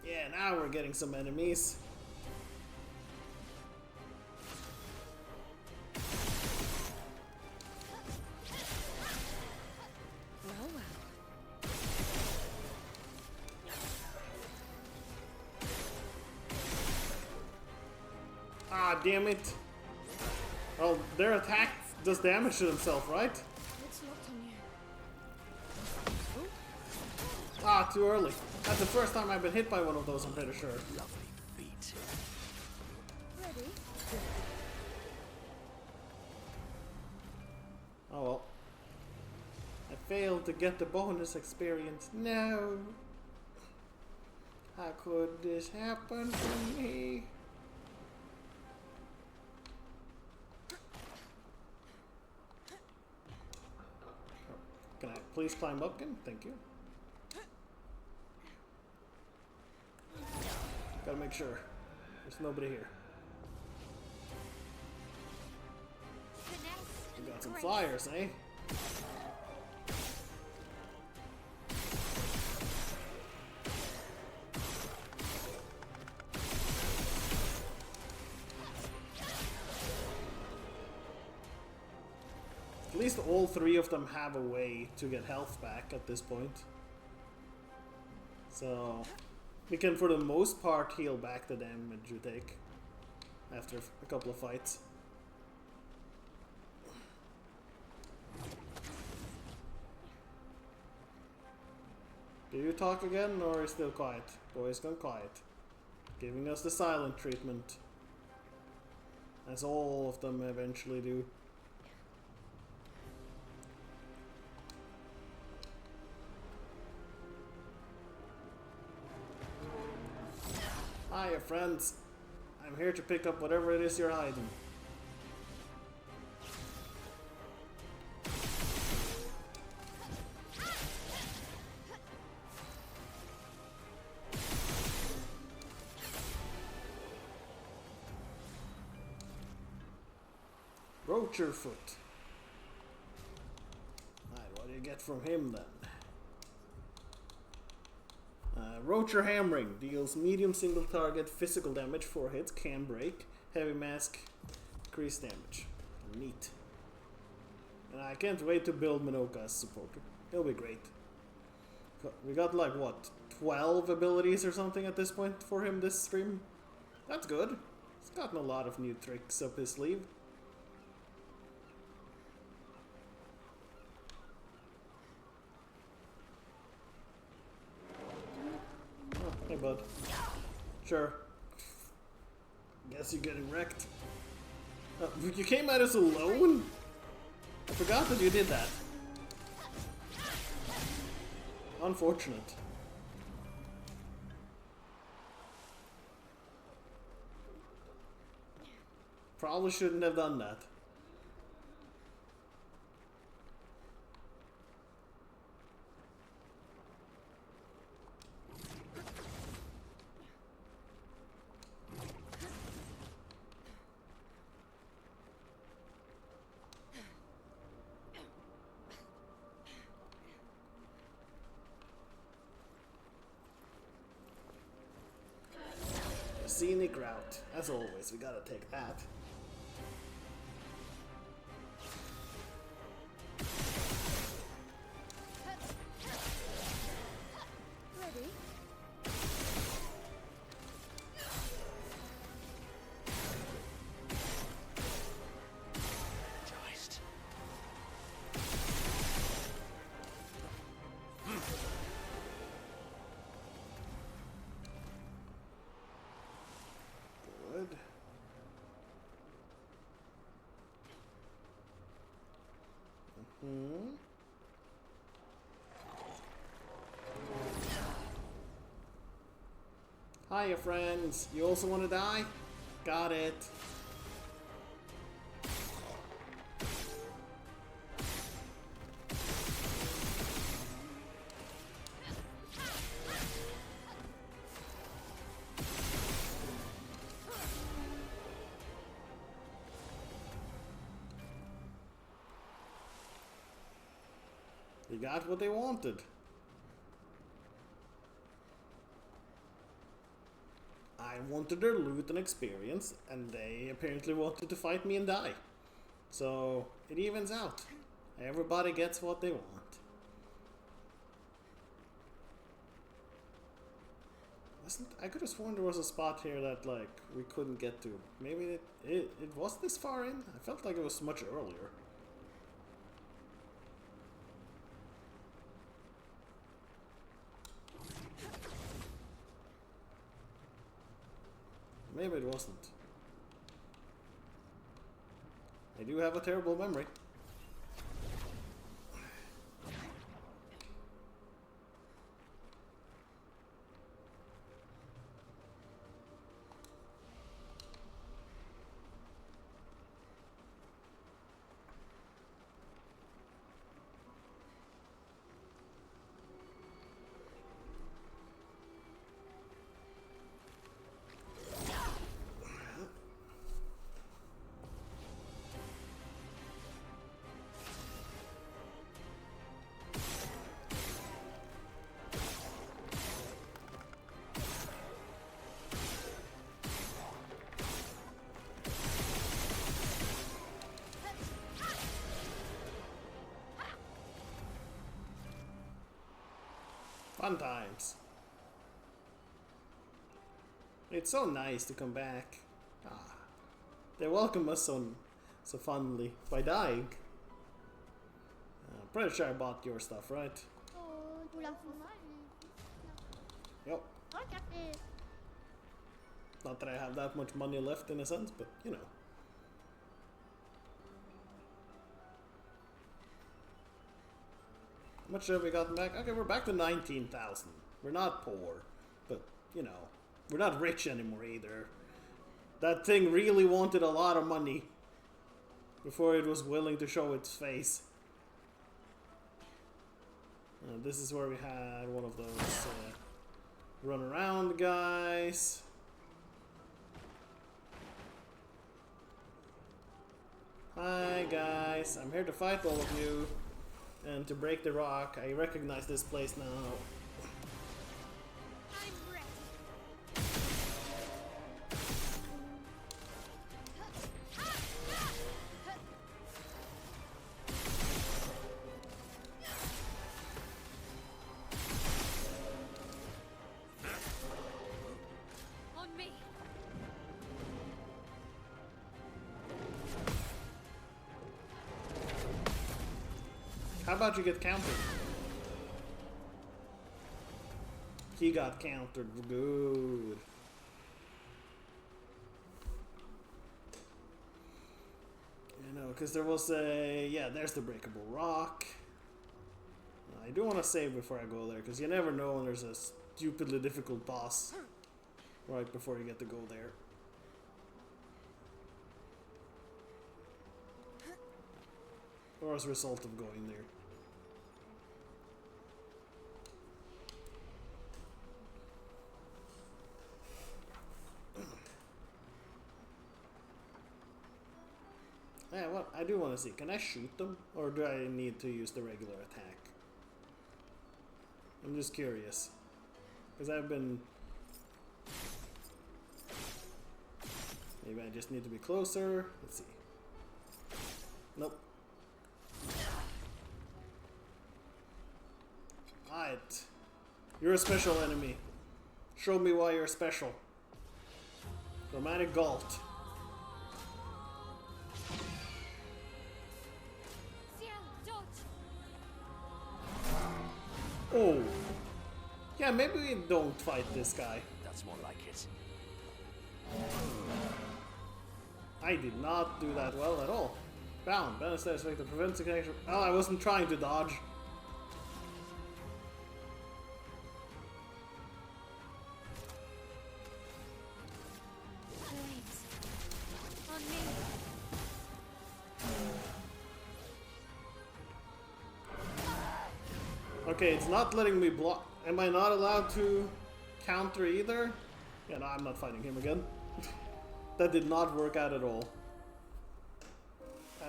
Yeah, now we're getting some enemies. Ah, damn it. Well, their attack does damage to themselves, right? It's locked on you. Ah, too early. That's the first time I've been hit by one of those, I'm pretty sure. Lovely feet. Ready? Oh well. I failed to get the bonus experience. No. How could this happen to me? Can I please climb up again? Thank you. Gotta make sure there's nobody here. We got some flyers, eh? At least all 3 of them have a way to get health back at this point. So we can, for the most part, heal back the damage you take after a couple of fights. Do you talk again, or is still quiet? Boy's gone quiet. Giving us the silent treatment. As all of them eventually do. Hiya, friends. I'm here to pick up whatever it is you're hiding. Rocherfoot. Alright, what do you get from him then? Rocher Hammering deals medium single target physical damage, 4 hits, can break, heavy mask, increased damage. Neat. And I can't wait to build Monoco as a supporter. It'll be great. We got like what, 12 abilities or something at this point for him this stream? That's good. He's gotten a lot of new tricks up his sleeve. Hey, bud. Sure. Guess you're getting wrecked. You came at us alone? I forgot that you did that. Unfortunate. Probably shouldn't have done that. Scenic route. As always, we gotta take that. Ready? Christ. Good. Hiya, friends. You also want to die? Got it. They got what they wanted. I wanted their loot and experience, and they apparently wanted to fight me and die. So, it evens out. Everybody gets what they want. I could have sworn there was a spot here that, like, we couldn't get to. Maybe it was this far in? I felt like it was much earlier. Maybe it wasn't. I do have a terrible memory. Fun times. It's so nice to come back. They welcome us so fondly by dying. Pretty sure I bought your stuff, right? Oh, pour la fumée. Yep. Look at this. Not that I have that much money left in a sense, but you know. How much have we gotten back? Okay, we're back to 19,000. We're not poor, but you know, we're not rich anymore either. That thing really wanted a lot of money before it was willing to show its face. This is where we had one of those run around guys. Hi guys, I'm here to fight all of you and to break the rock. I recognize this place now. I'm ready. On me. How about you get countered? He got countered. Good. You know, because there was a... Yeah, there's the breakable rock. I do want to save before I go there, because you never know when there's a stupidly difficult boss right before you get to go there. Or as a result of going there. Yeah, well, I do want to see. Can I shoot them? Or do I need to use the regular attack? I'm just curious. Because I've been... Maybe I just need to be closer. Let's see. Nope. Alright. You're a special enemy. Show me why you're special. Romantic Galt. Sciel, dodge. Oh. Yeah, maybe we don't fight this guy. That's more like it. I did not do that well at all. Bound. Balance that effect that prevents the connection. Oh, I wasn't trying to dodge. Flames. On me. Okay, it's not letting me block. Am I not allowed to counter either? Yeah, no, I'm not fighting him again. That did not work out at all.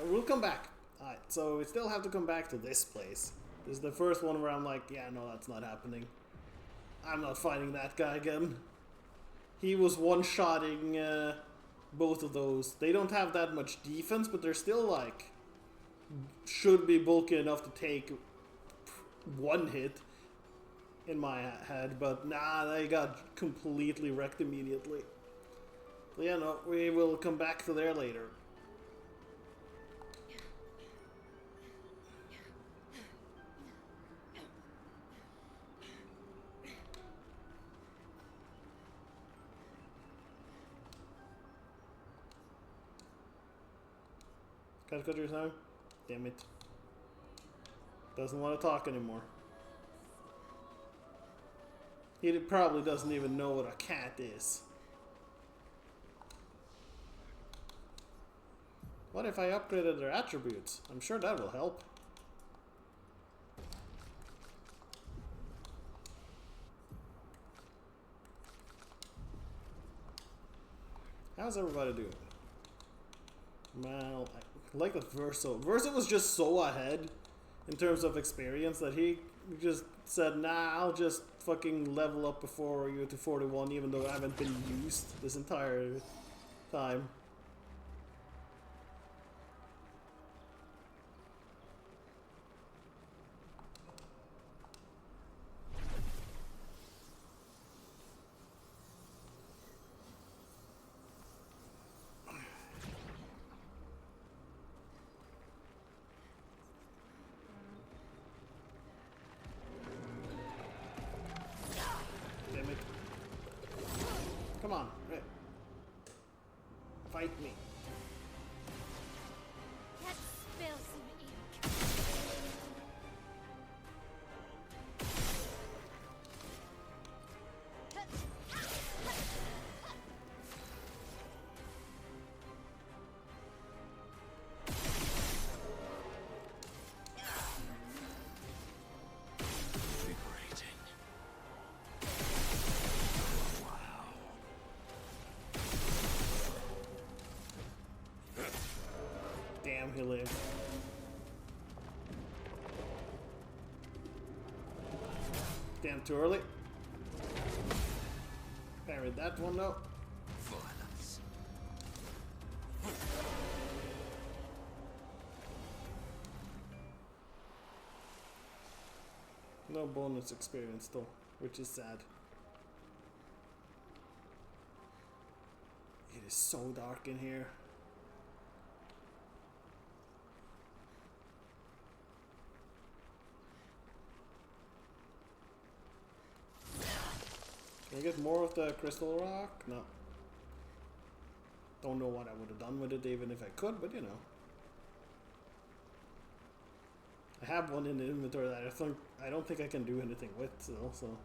We'll come back. Alright, so we still have to come back to this place. This is the first one where I'm like, yeah, no, that's not happening. I'm not fighting that guy again. He was one-shotting both of those. They don't have that much defense, but they're still like... should be bulky enough to take one hit in my head, but nah, they got completely wrecked immediately. But yeah, no, we will come back to there later. Cat cut your time? Damn it. Doesn't want to talk anymore. He probably doesn't even know what a cat is. What if I upgraded their attributes? I'm sure that will help. How's everybody doing? Well, I like that Verso. Verso was just so ahead in terms of experience that he just said, nah, I'll just fucking level up before you to 41 even though I haven't been used this entire time. Damn Fight me. Let's spill some ink. Liberating. Wow. Damn, he lived. Damn, too early. Parried that one though. Violence. No bonus experience though, which is sad. It is so dark in here. Can I get more of the crystal rock? No. Don't know what I would have done with it even if I could, but you know. I have one in the inventory that I don't think I can do anything with still, so.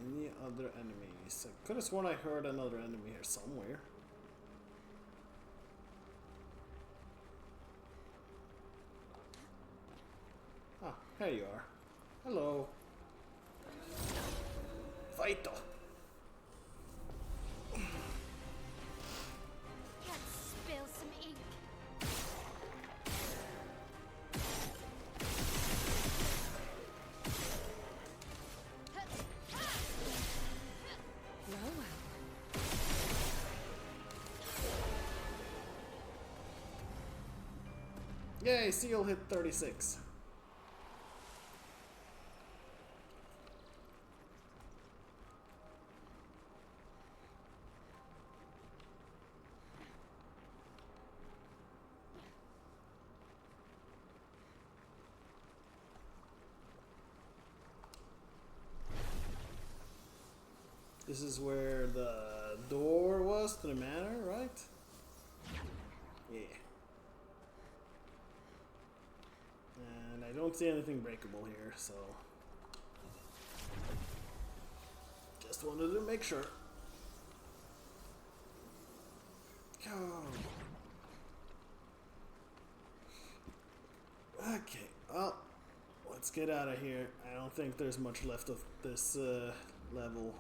Any other enemies? I could have sworn I heard another enemy here somewhere. Ah, here you are. Hello. Fighto. Let's spill some ink. Well, well. Yay, Seal hit 36. This is where the door was to the manor, right? Yeah. And I don't see anything breakable here, so just wanted to make sure. Okay, well, let's get out of here. I don't think there's much left of this level.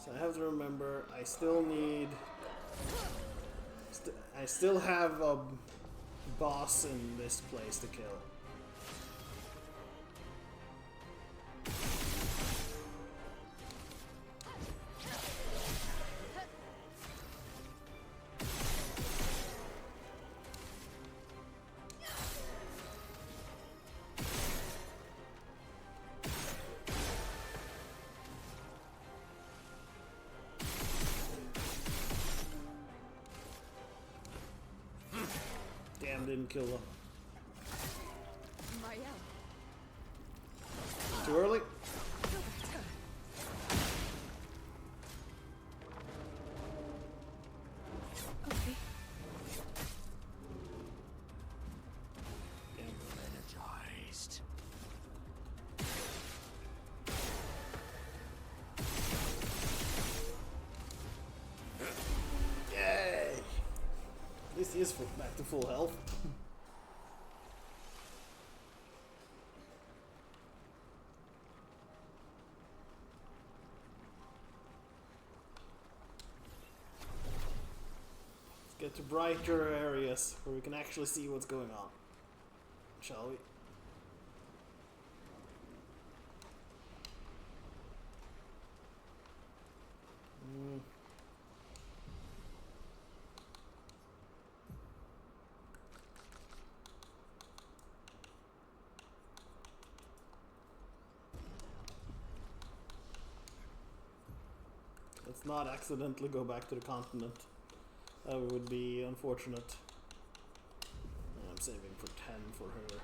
So I have to remember, I still need... I still have a boss in this place to kill. Damn, didn't kill them. Mario. Too early? Okay. Damn. Energized. Yay! At least he is back to full health. Let's get to brighter areas where we can actually see what's going on. shall we? Let's not accidentally go back to the continent. That would be unfortunate. I'm saving for 10 for her.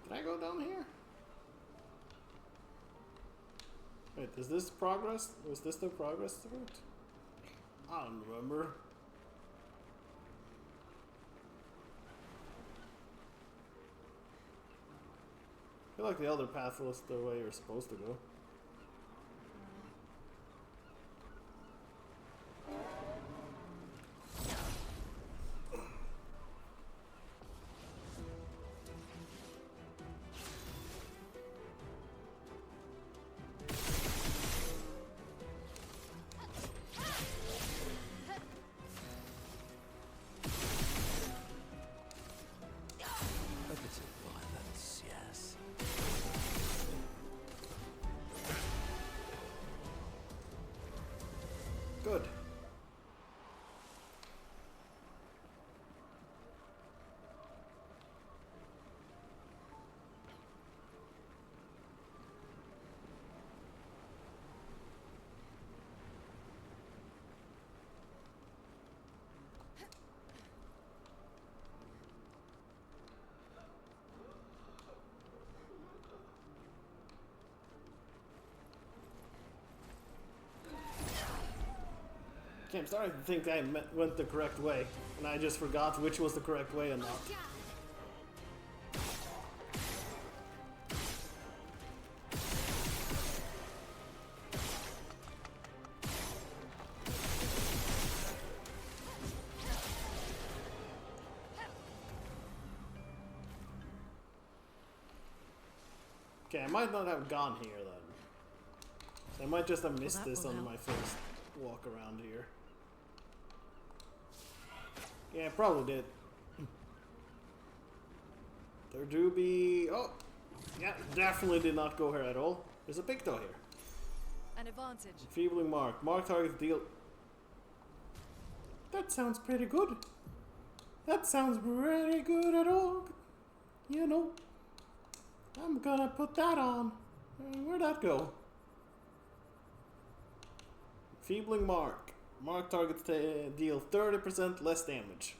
Can I go down here? Wait, is this progress? Was this the progress route? I don't remember. I feel like the other path was the way you're supposed to go. A bit of violence, yes. Good. Okay, I'm starting to think I went the correct way, and I just forgot which was the correct way or not. Okay, I might not have gone here then. I might just have missed this on my first walk around here. Yeah, I probably did. There do be... Oh! Yeah, definitely did not go here at all. There's a Picto here. An advantage. Enfeebling Mark. Mark targets deal... That sounds pretty good. That sounds pretty good at all. You know. I'm gonna put that on. Where'd that go? Enfeebling Mark. Mark targets deal 30% less damage.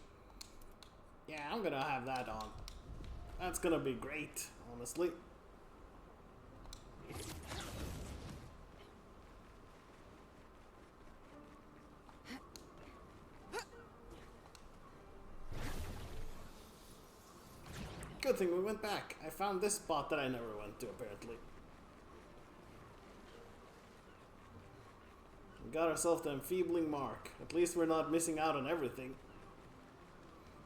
Yeah, I'm gonna have that on. That's gonna be great, honestly. Good thing we went back. I found this spot that I never went to, apparently. We got ourselves the enfeebling Mark. At least we're not missing out on everything.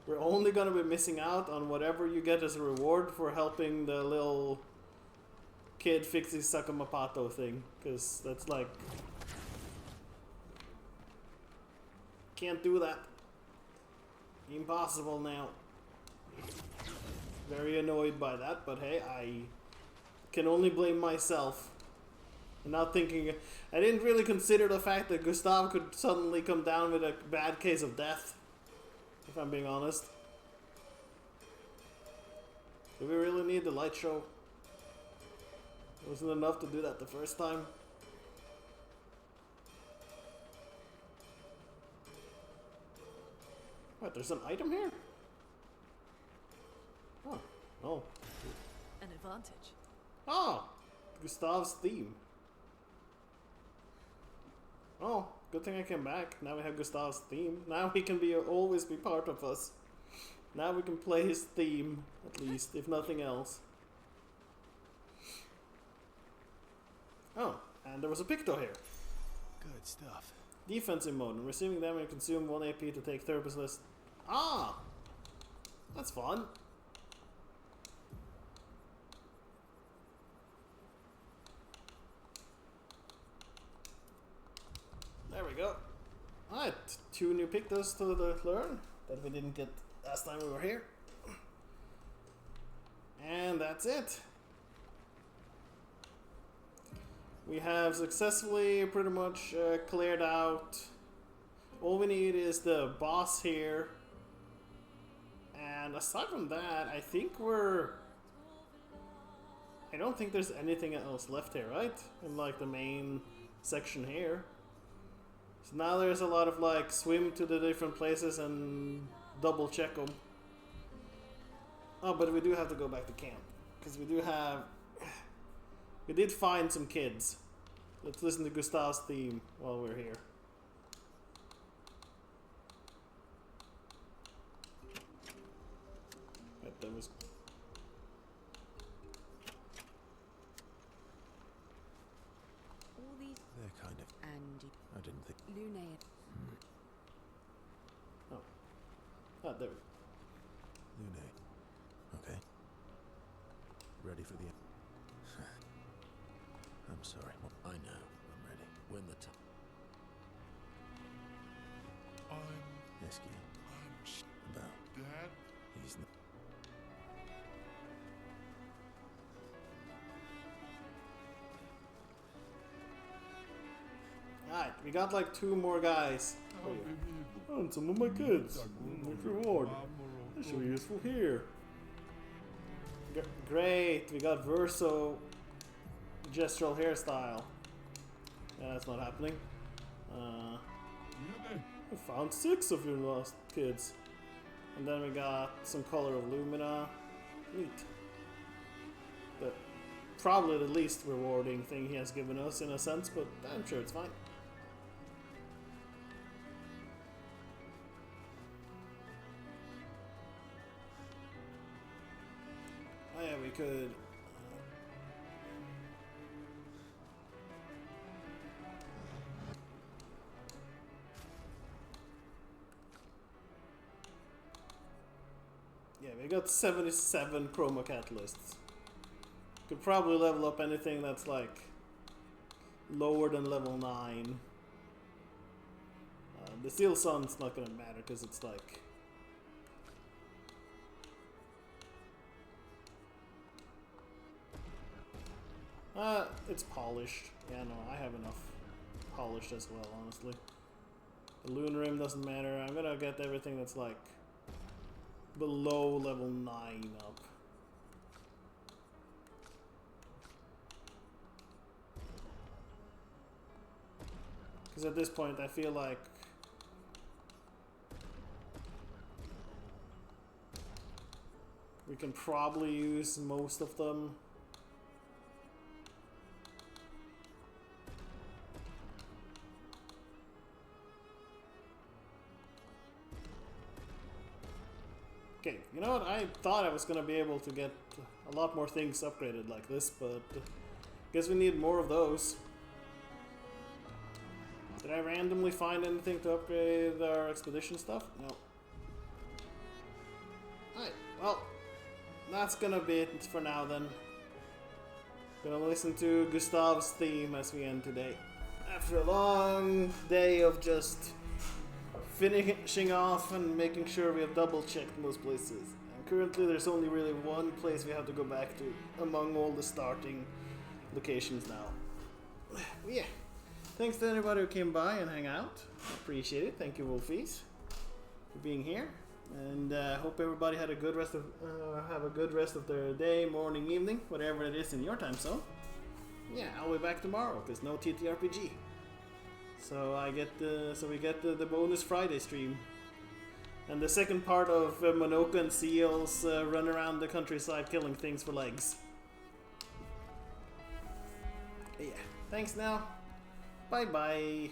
We're only gonna be missing out on whatever you get as a reward for helping the little kid fix his Sakamapato thing. Because that's like... Can't do that. Impossible now. Very annoyed by that, but hey, I can only blame myself. I'm not thinking... I didn't really consider the fact that Gustav could suddenly come down with a bad case of death. If I'm being honest. Do we really need the light show? Wasn't enough to do that the first time? What, there's an item here? Oh, oh. An advantage. Oh! Gustav's theme. Oh, good thing I came back. Now we have Gustav's theme. Now he can always be part of us. Now we can play his theme, at least, if nothing else. Oh, and there was a Picto here. Good stuff. Defensive mode. Receiving damage, consume 1 AP to take 30% less. Ah! That's fun. 2 new pictos to learn that we didn't get last time we were here. And that's it. We have successfully pretty much cleared out. All we need is the boss here. And aside from that, I think I don't think there's anything else left here, right? In like the main section here. So now there's a lot of like swim to the different places and double check them. Oh, but we do have to go back to camp. Because we did find some kids. Let's listen to Gustav's theme while we're here. Right, that was... All these They're kind of... and I didn't think... Lune. Oh, there we go. Lune. Okay. Ready for the... I'm sorry. I know. I'm ready. When the time. Esky. About. Dad? He's... Alright, we got like 2 more guys. And some of my kids. With reward. This should be useful here. Great, we got Verso gestural hairstyle. Yeah, that's not happening. We found 6 of your lost kids. And then we got some color of Lumina. Neat. Probably the least rewarding thing he has given us in a sense, but I'm sure it's fine. Oh yeah, we could... yeah, we got 77 chroma catalysts. Could probably level up anything that's like lower than level 9. The Steel Sun's not gonna matter because it's like... it's polished. Yeah, no, I have enough polished as well, honestly. The Lunar Rim doesn't matter. I'm gonna get everything that's like below level 9 up. Because at this point I feel like we can probably use most of them. Okay, you know what? I thought I was gonna be able to get a lot more things upgraded like this, but guess we need more of those. Did I randomly find anything to upgrade our expedition stuff? No. Alright, well, that's gonna be it for now then. Gonna listen to Gustav's theme as we end today. After a long day of just finishing off and making sure we have double checked most places. And currently there's only really one place we have to go back to among all the starting locations now. Yeah. Thanks to anybody who came by and hang out. Appreciate it. Thank you, Wolfies, for being here. And hope everybody had a good rest of have a good rest of their day, morning, evening, whatever it is in your time zone. Yeah, I'll be back tomorrow because no TTRPG. So we get the bonus Friday stream. And the second part of Monoco and Sciel's run around the countryside killing things for legs. Yeah. Thanks now. Bye bye.